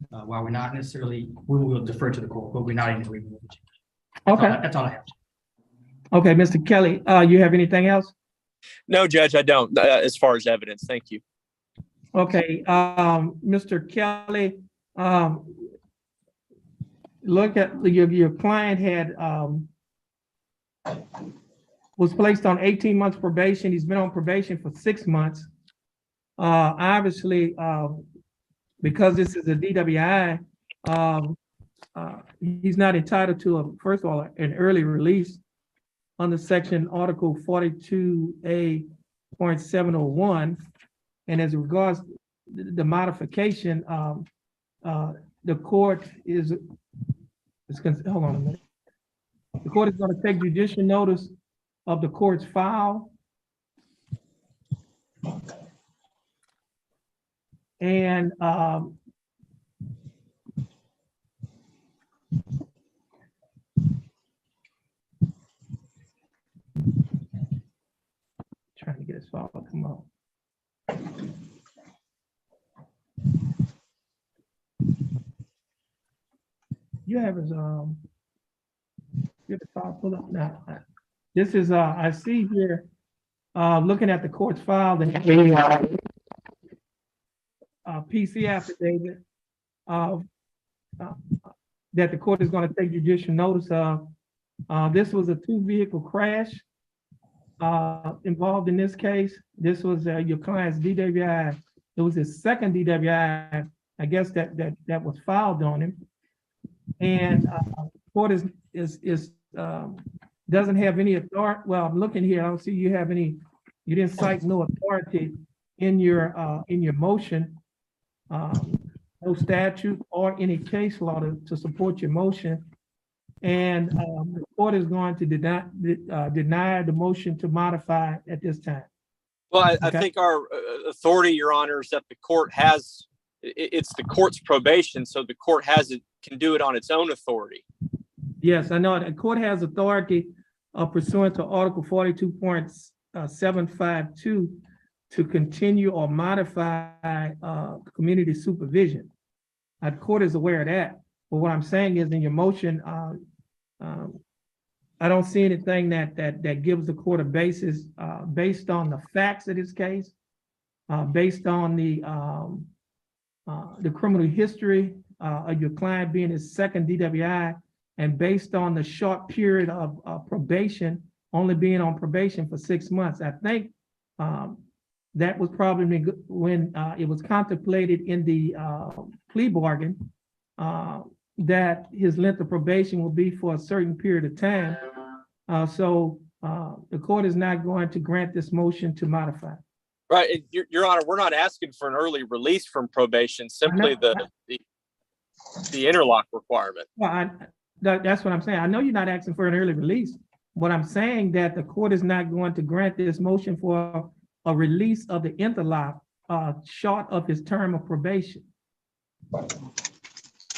While we're not necessarily, we will defer to the court, but we're not in agreement with it. Okay. That's all I have. Okay, Mr. Kelly, you have anything else? No, Judge, I don't, as far as evidence. Thank you. Okay, Mr. Kelly, look at your client had was placed on 18 months probation. He's been on probation for 6 months. Obviously, because this is a DWI, he's not entitled to first of all, an early release under section Article 42A.701. And as regards the modification, the court is, hold on a minute. The court is going to take judicial notice of the court's file. And trying to get his file to come up. You have his get the file pulled up now. This is I see here, looking at the court's file, the PC affidavit that the court is going to take judicial notice of. This was a 2-vehicle crash involved in this case. This was your client's DWI. It was his second DWI, I guess, that was filed on him. And court doesn't have any authority. Well, I'm looking here. I don't see you have any. You didn't cite no authority in your motion, no statute or any case law to support your motion. And the court is going to deny the motion to modify at this time. Well, I think our authority, Your Honor, is that the court has, it's the court's probation, so the court can do it on its own authority. Yes, I know. The court has authority pursuant to Article 42.752 to continue or modify community supervision. The court is aware of that. But what I'm saying is, in your motion, I don't see anything that gives the court a basis based on the facts of this case, based on the criminal history of your client being his second DWI, and based on the short period of probation, only being on probation for 6 months. I think that was probably when it was contemplated in the plea bargain that his length of probation will be for a certain period of time. So the court is not going to grant this motion to modify. Right, Your Honor, we're not asking for an early release from probation, simply the interlock requirement. Well, that's what I'm saying. I know you're not asking for an early release. What I'm saying that the court is not going to grant this motion for a release of the interlock short of his term of probation.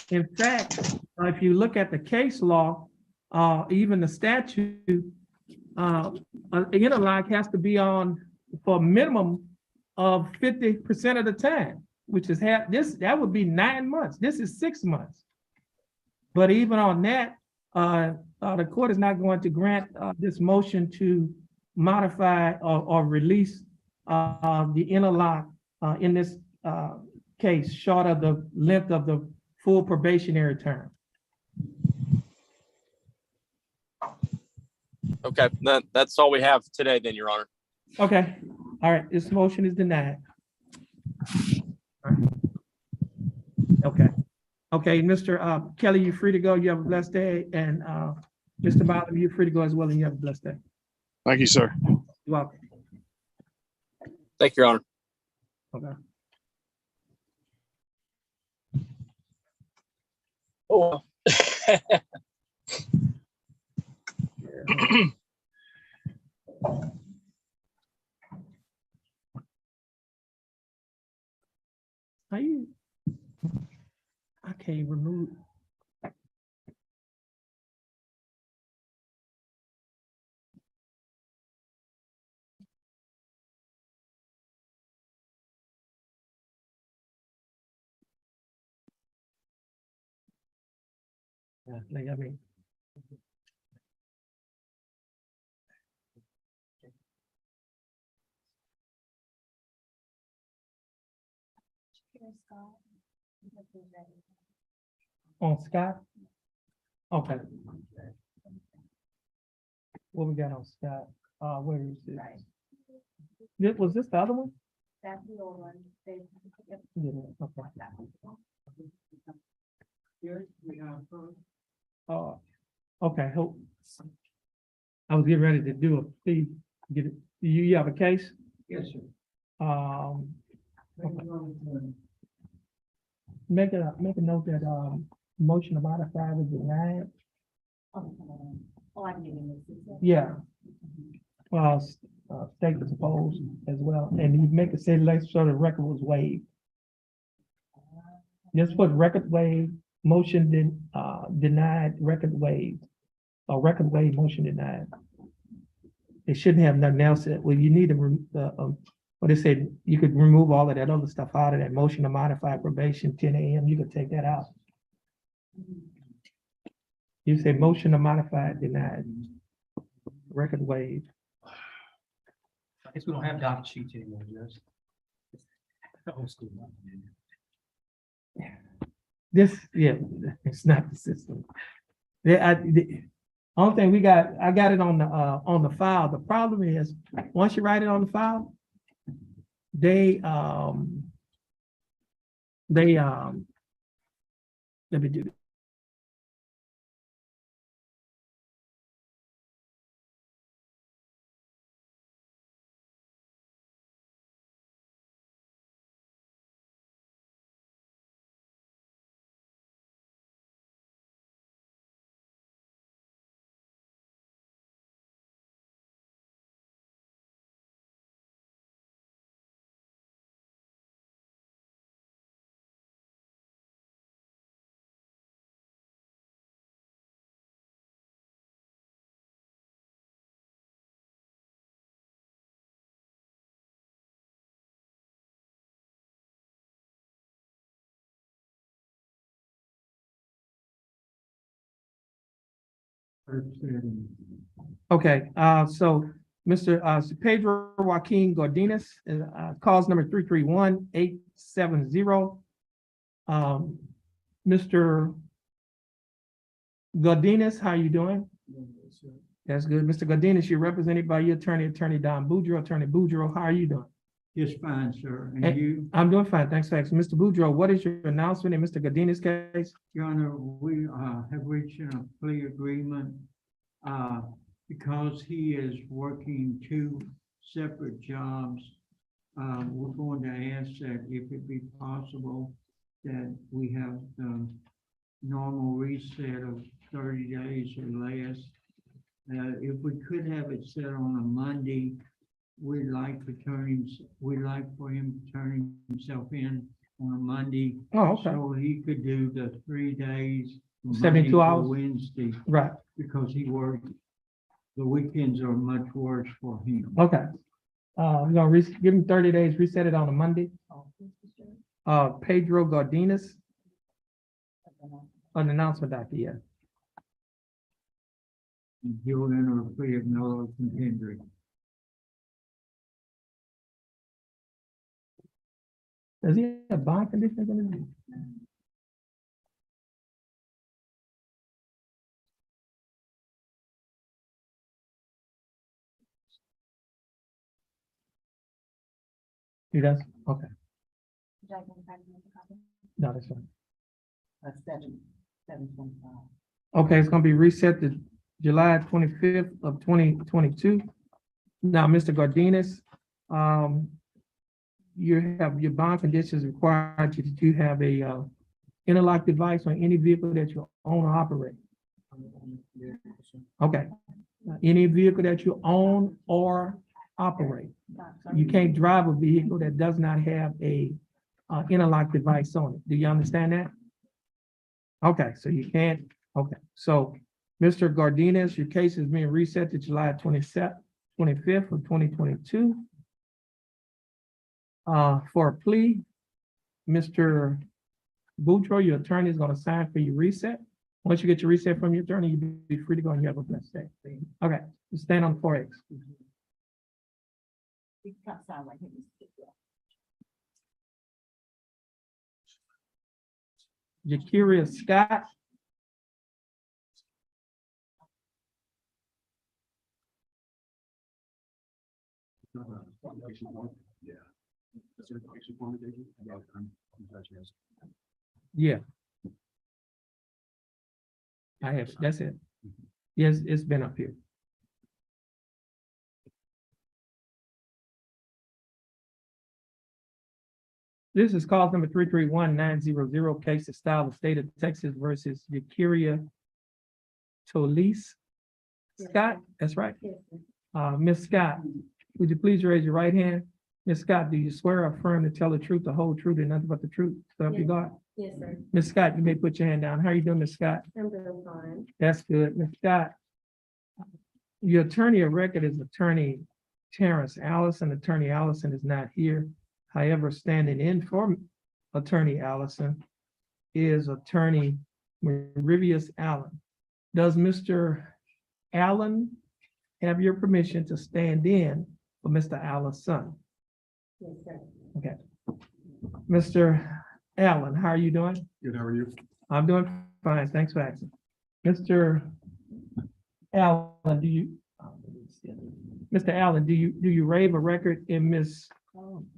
In fact, if you look at the case law, even the statute, an interlock has to be on for a minimum of 50% of the time, which is that would be 9 months. This is 6 months. But even on that, the court is not going to grant this motion to modify or release the interlock in this case, short of the length of the full probationary term. Okay, that's all we have today then, Your Honor. Okay, all right, this motion is denied. All right. Okay, Mr. Kelly, you're free to go. You have a blessed day. And Mr. Bottom, you're free to go as well, and you have a blessed day. Thank you, sir. You're welcome. Thank you, Your Honor. Okay. Oh. How you? I can't remove. Yeah, like, I mean. On Scott? Okay. What we got on Scott? Where is it? Was this the other one? That's the old one. Yeah, okay. Okay, hope. I was getting ready to do a plea. Get it. You have a case? Yes, sir. Okay. make a note that, motion to modify was denied. Oh, I didn't. Yeah. Well, state was opposed as well, and you make it say, like, so the record was waived. Just put record waived, motion denied, record waived. Or record waived, motion denied. It shouldn't have nothing else. Well, you need to, what they said, you could remove all of that other stuff out of that motion to modify probation, 10 a.m., you could take that out. You say motion to modify denied, record waived. I guess we don't have docket sheets anymore, Judge. Old school. This, yeah, it's not the system. The only thing I got it on the file. The problem is, once you write it on the file, they let me do this. Okay, so Mr. Pedro Joaquin Godinez, calls number 331-870. Mr. Godinez, how you doing? That's good. Mr. Godinez, you're represented by your attorney, Attorney Don Boudreaux. Attorney Boudreaux, how are you doing? Just fine, sir. And And- you, I'm doing fine, thanks for asking. Mr. Boudreaux, what is your announcement in Mr. Godinez's case? Your Honor, we have reached a plea agreement because he is working 2 separate jobs. We're going to ask that if it be possible that we have the normal reset of 30 days or less. If we could have it set on a Monday, we'd like for him to turn himself in on a Monday. Oh, okay, So he could do the 3 days. 72 Monday to hours? Wednesday, right, because he worked, the weekends are much worse for him. okay. We're gonna give him 30 days, reset it on a Monday. Pedro Godinez. An announcement, Dr. Yeah. And he'll enter a plea of no contender. Does he have bond conditions in his? He does? Okay, no, that's fine. That's 7/25. Okay, it's gonna be reset to July 25th of 2022. Now, Mr. Godinez, you have your bond conditions required that you have a interlock device on any vehicle that you own or operate. Okay, any vehicle that you own or operate. You can't drive a vehicle that does not have a interlock device on it. Do you understand that? Okay, so you can't, okay, so Mr. Godinez, your case is being reset to July 25th of 2022. For a plea, Mr. Boudreaux, your attorney is gonna sign for your reset. Once you get your reset from your attorney, you'll be free to go and you have a blessed day. Okay, stand on 4X. Jakiria Scott. Yeah. I have, that's it. Yes, it's been up here. This is cause number 331-900, case of style of state of Texas versus Yakiria Tolis. Scott, that's right. Ms. Scott, would you please raise your right hand? Ms. Scott, do you swear or affirm to tell the truth, the whole truth, and nothing but the truth? So help you God. Yes, sir. Ms. Scott, you may put your hand down. How are you doing, Ms. Scott? I'm doing fine. That's good. Ms. Scott, your attorney of record is Attorney Terrence Allison. Attorney Allison is not here. However, standing in for Attorney Allison is Attorney Marivius Allen. Does Mr. Allen have your permission to stand in for Mr. Allison? Yes, sir. Okay. Mr. Allen, how are you doing? Good, how are you? I'm doing fine. Thanks for asking. Mr. Allen, Mr. Allen, do you waive a record in Ms.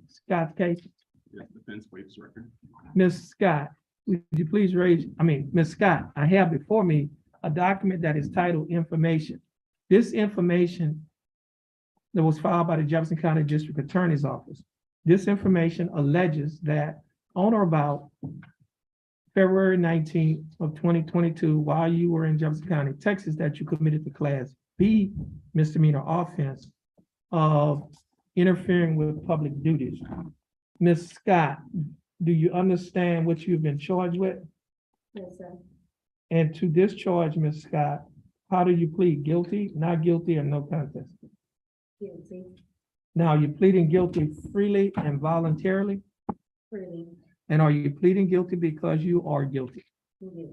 Scott's case? Yes, defense waives record. Ms. Scott, would you please Ms. Scott, I have before me a document that is titled information. This information that was filed by the Jefferson County District Attorney's Office. This information alleges that on or about February 19th of 2022, while you were in Jefferson County, Texas, that you committed the Class B misdemeanor offense of interfering with public duties. Ms. Scott, do you understand what you've been charged with? Yes, sir. And to this charge, Ms. Scott, how do you plead? Guilty, not guilty, or no contest? Guilty. Now, you're pleading guilty freely and voluntarily? Freely. And are you pleading guilty because you are guilty? Guilty.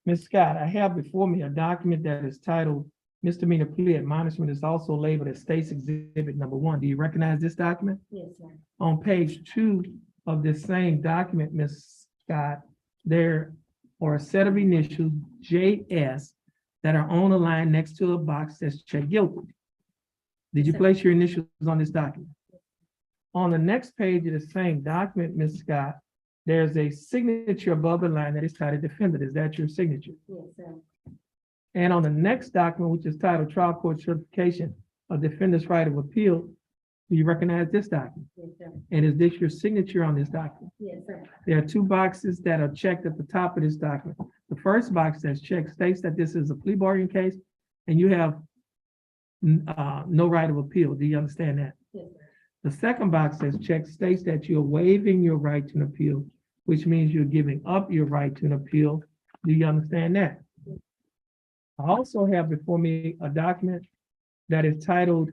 Ms. Scott, I have before me a document that is titled Misdemeanor Plea Admonishment. Is also labeled as State's Exhibit Number 1. Do you recognize this document? Yes, sir. On page 2 of this same document, Ms. Scott, there are a set of initials, JS, that are on a line next to a box that's checked guilty. Did you Yes, sir. place your initials on this document? On the next page of the same document, Ms. Scott, there's a signature above the line that is titled defendant. Is that your signature? Yes, sir. And on the next document, which is titled Trial Court Certification of Defendant's Right of Appeal, do you recognize this document? Yes, sir. And is this your signature on this document? Yes, sir. There are two boxes that are checked at the top of this document. The first box that's checked states that this is a plea bargain case and you have no right of appeal. Do you understand that? Yes, sir. The second box that's checked states that you're waiving your right to an appeal, which means you're giving up your right to an appeal. Do you understand that? I also have before me a document that is titled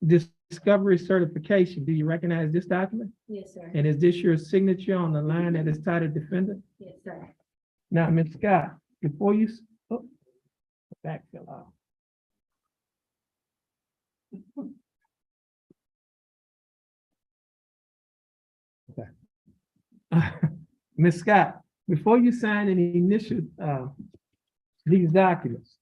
Discovery Certification. Do you recognize this document? Yes, sir. And is this your signature on the line that is titled defendant? Yes, sir. Now, Ms. Scott, before you, the back fell off. Okay. Ms. Scott, before you sign any initial, these documents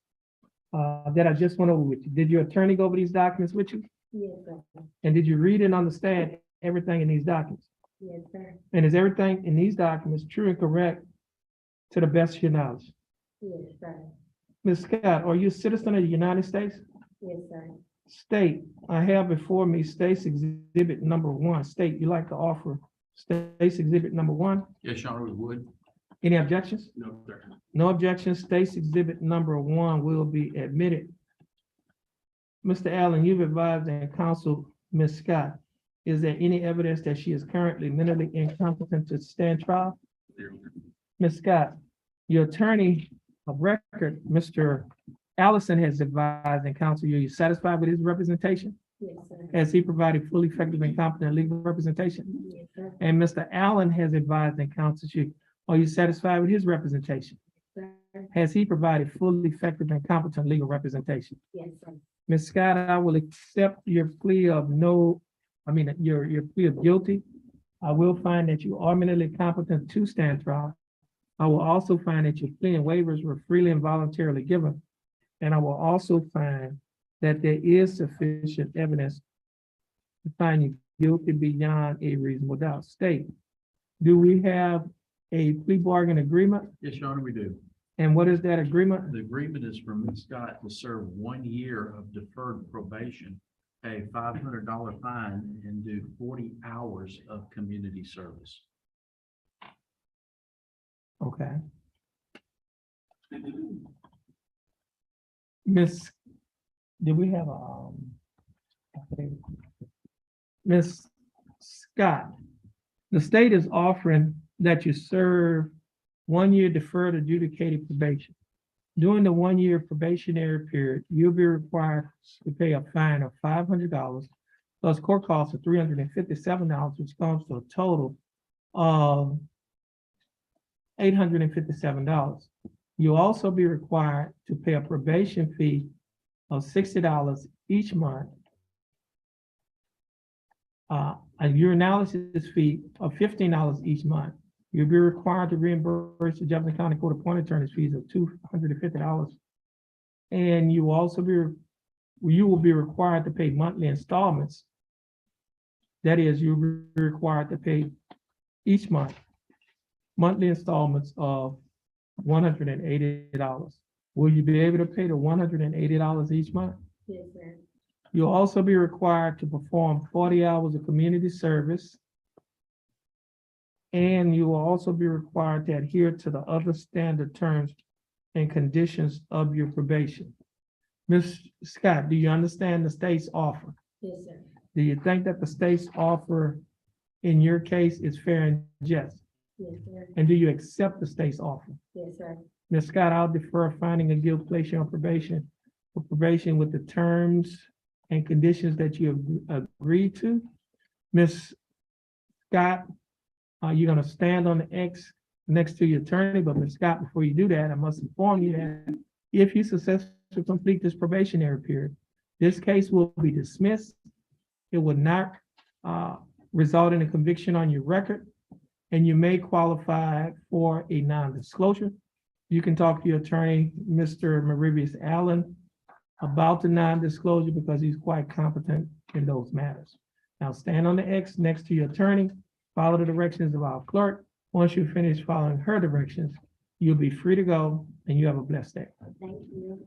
that I just went over with you, did your attorney go over these documents with you? Yes, sir. And did you read and understand everything in these documents? Yes, sir. And is everything in these documents true and correct to the best of your knowledge? Yes, sir. Ms. Scott, are you a citizen of the United States? Yes, sir. State, I have before me State's Exhibit Number 1. State, you like to offer State's Exhibit Number 1? Yes, Your Honor, we would. Any objections? No, sir. No objections. State's Exhibit Number 1 will be admitted. Mr. Allen, you've advised and counseled Ms. Scott. Is there any evidence that she is currently mentally incompetent to stand trial? Ms. Scott, your attorney of record, Mr. Allison, has advised and counseled you. Are you satisfied with his representation? Yes, sir. Has he provided fully effective and competent legal representation? Yes, sir. And Mr. Allen has advised and counseled you. Are you satisfied with his representation? Sir. Has he provided fully effective and competent legal representation? Yes, sir. Ms. Scott, I will accept your plea of your plea of guilty. I will find that you are mentally competent to stand trial. I will also find that your plea and waivers were freely and voluntarily given. And I will also find that there is sufficient evidence to find you guilty beyond a reasonable doubt. State, do we have a plea bargain agreement? Yes, Your Honor, we do. And what is that agreement? The agreement is for Ms. Scott to serve 1 year of deferred probation a $500 fine and do 40 hours of community service. Okay. Miss, do we have a, Miss Scott, the state is offering that you serve 1 year deferred adjudicated probation. During the 1 year probationary period, you'll be required to pay a fine of $500 plus court costs of $357, which comes to a total of $857. You'll also be required to pay a probation fee of $60 each month, a urinalysis fee of $15 each month. You'll be required to reimburse the Jefferson County Court appointed attorney's fees of $250. And you will be required to pay monthly installments. That is, you'll be required to pay each month monthly installments of $180. Will you be able to pay the $180 each month? Yes, sir. You'll also be required to perform 40 hours of community service. And you will also be required to adhere to the other standard terms and conditions of your probation. Ms. Scott, do you understand the state's offer? Yes, sir. Do you think that the state's offer in your case is fair and just? Yes, sir. And do you accept the state's offer? Yes, sir. Ms. Scott, I'll defer finding a guilt, place you on probation for probation with the terms and conditions that you have agreed to. Ms. Scott, you're gonna stand on the X next to your attorney, but Ms. Scott, before you do that, I must inform you that if you successfully complete this probationary period, this case will be dismissed. It will not result in a conviction on your record, and you may qualify for a non-disclosure. You can talk to your attorney, Mr. Marivius Allen, about the non-disclosure because he's quite competent in those matters. Now stand on the X next to your attorney, follow the directions of our clerk. Once you finish following her directions, you'll be free to go and you have a blessed day. Thank you.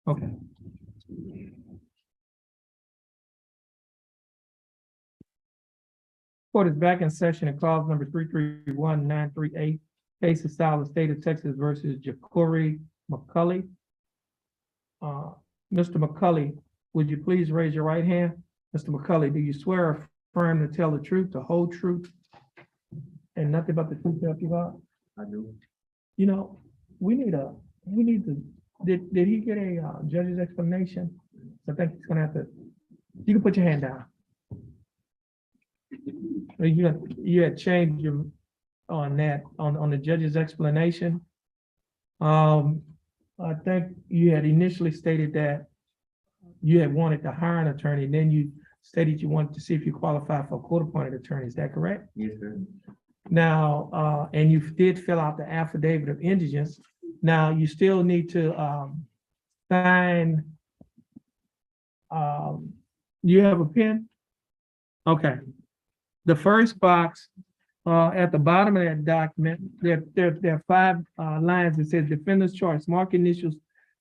Okay. Court is back in session and calls number 331-938, case of style of state of Texas versus Ja'Cory McCulley. Mr. McCulley, would you please raise your right hand? Mr. McCulley, do you swear or affirm to tell the truth, the whole truth, and nothing but the truth to help you out? I do. You know, we need to, did he get a judge's explanation? I think he's gonna have to, you can put your hand down. You had changed your, on that, on the judge's explanation. I think you had initially stated that you had wanted to hire an attorney, and then you stated you wanted to see if you qualify for a court-appointed attorney. Is that correct? Yes, sir. Now, and you did fill out the affidavit of indigence. Now, you still need to sign. You have a pen? Okay. The first box at the bottom of that document, there are 5 lines that says defendant's choice, mark initials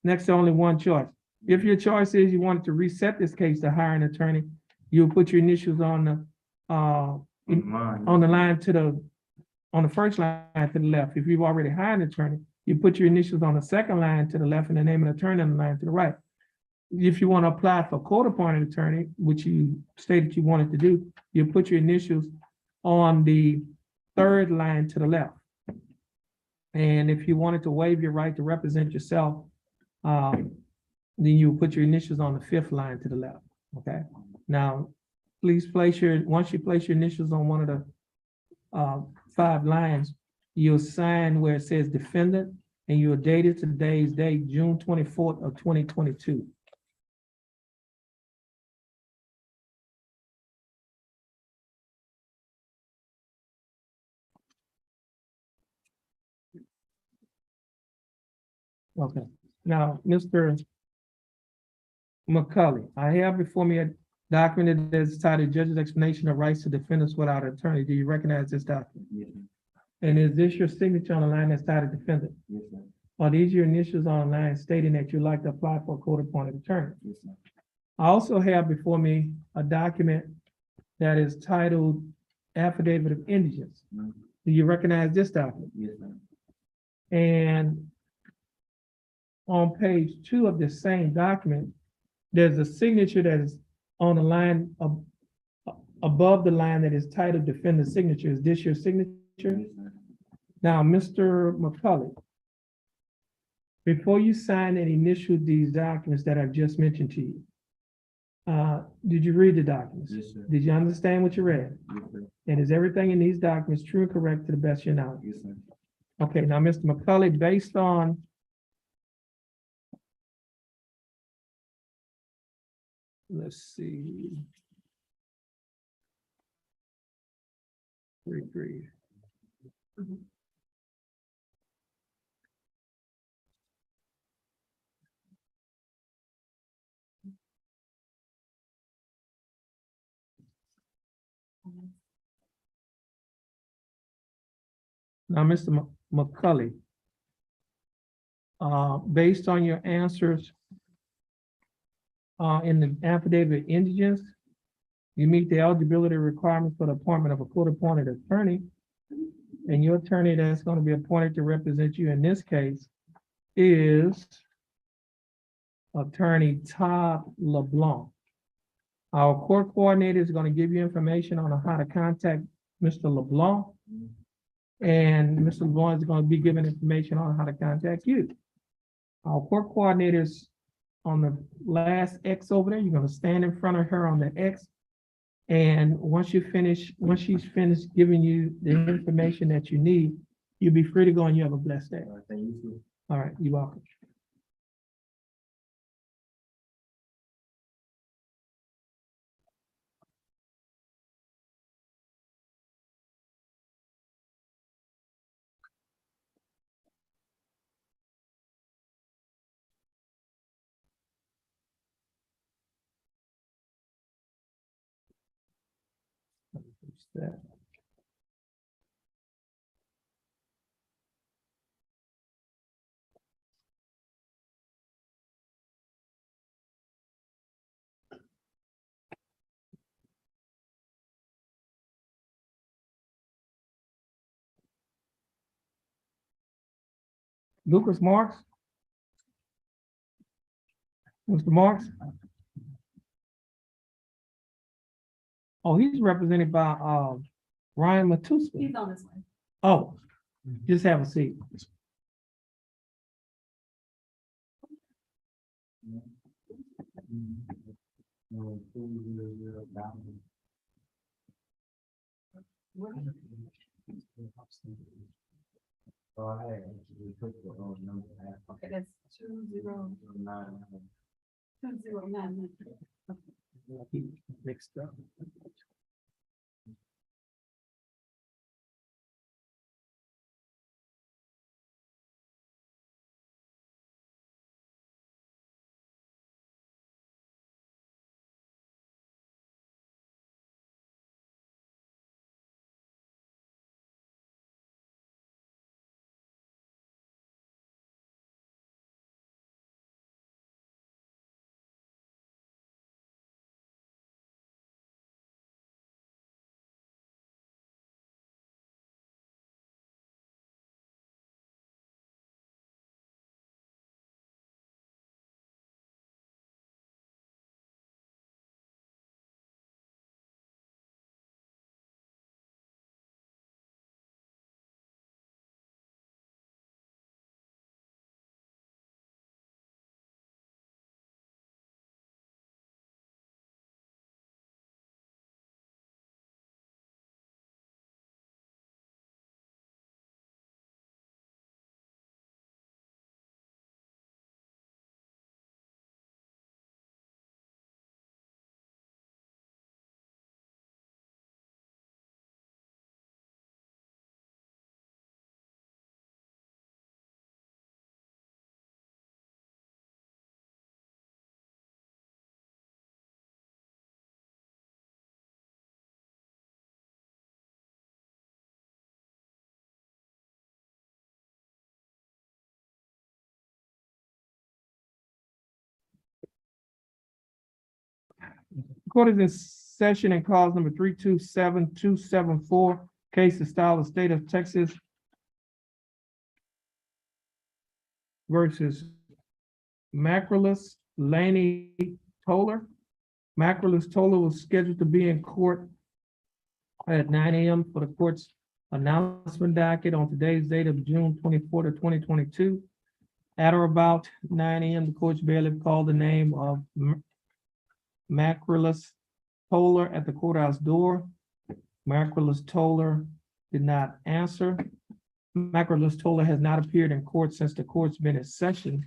next to only one choice. If your choice is you wanted to reset this case to hire an attorney, you'll put your initials on the line to the, on the first line to the left. If you've already hired an attorney, you put your initials on the second line to the left and the name of the attorney on the line to the right. If you want to apply for court-appointed attorney, which you stated you wanted to do, you put your initials on the third line to the left. And if you wanted to waive your right to represent yourself, then you put your initials on the 5th line to the left, okay? Now, please place your, once you place your initials on one of the 5 lines, you'll sign where it says defendant, and you'll date it today's date, June 24th of 2022. Okay, now, Mr. McCulley, I have before me a document that is titled Judge's Explanation of Rights to Defendants Without an Attorney. Do you recognize this document? Yes, sir. And is this your signature on the line that's titled defendant? Yes, sir. Are these your initials on the line stating that you'd like to apply for a court-appointed attorney? Yes, sir. I also have before me a document that is titled Affidavit of Indigence. Mhm. Do you recognize this document? Yes, sir. And on page 2 of this same document, there's a signature that is on the line above the line that is titled defendant signature. Is this your signature? Yes, sir. Now, Mr. McCulley, before you sign and initial these documents that I've just mentioned to you, did you read the documents? Yes, sir. Did you understand what you read? Yes, sir. And is everything in these documents true and correct to the best of your knowledge? Yes, sir. Okay, now, Mr. McCulley, based on let's see. 3. Now, Mr. McCulley, based on your answers in the affidavit of indigence, you meet the eligibility requirements for the appointment of a court-appointed attorney. And your attorney that's going to be appointed to represent you in this case is Attorney Todd LeBlanc. Our court coordinator is going to give you information on how to contact Mr. LeBlanc. And Mr. LeBlanc is going to be given information on how to contact you. Our court coordinators on the last X over there, you're going to stand in front of her on the X. And once she's finished giving you the information that you need, you'll be free to go and you have a blessed day. All right, thank you, sir. All right, you're welcome. That. Lucas Marks? Mr. Marks? Oh, he's represented by, Ryan Matuska. He's on this one. Oh, just have a seat. Okay, that's 209. Mixed up. Court is in session in cause number 327-274, case of style of state of Texas versus Macrolus Laney Toller. Macrolus Toller was scheduled to be in court at 9 a.m. for the court's announcement docket on today's date of June 24th of 2022. At or about 9 a.m., the court's bailiff called the name of Macrolus Toller at the courthouse door. Macrolus Toller did not answer. Macrolus Toller has not appeared in court since the court's been in session.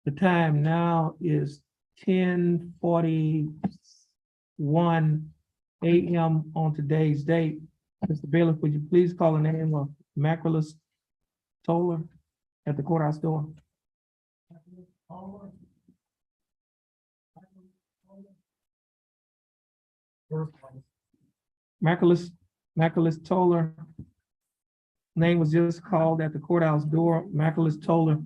The time now is 10:41 a.m. on today's date. Mr. Bailiff, would you please call the name of Macrolus Toller at the courthouse door? Macrolus Toller. Name was just called at the courthouse door. Macrolus Toller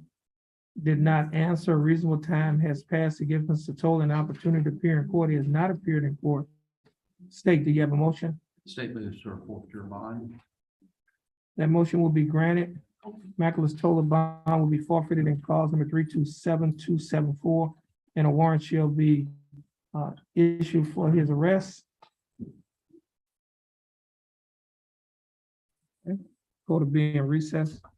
did not answer. A reasonable time has passed to give Mr. Toller an opportunity to appear in court. He has not appeared in court. State, do you have a motion? State moves to forfeiture bond. That motion will be granted. Macrolus Toller bond will be forfeited in cause number 327-274, and a warrant shall be issued for his arrest. Okay. Court will be in recess.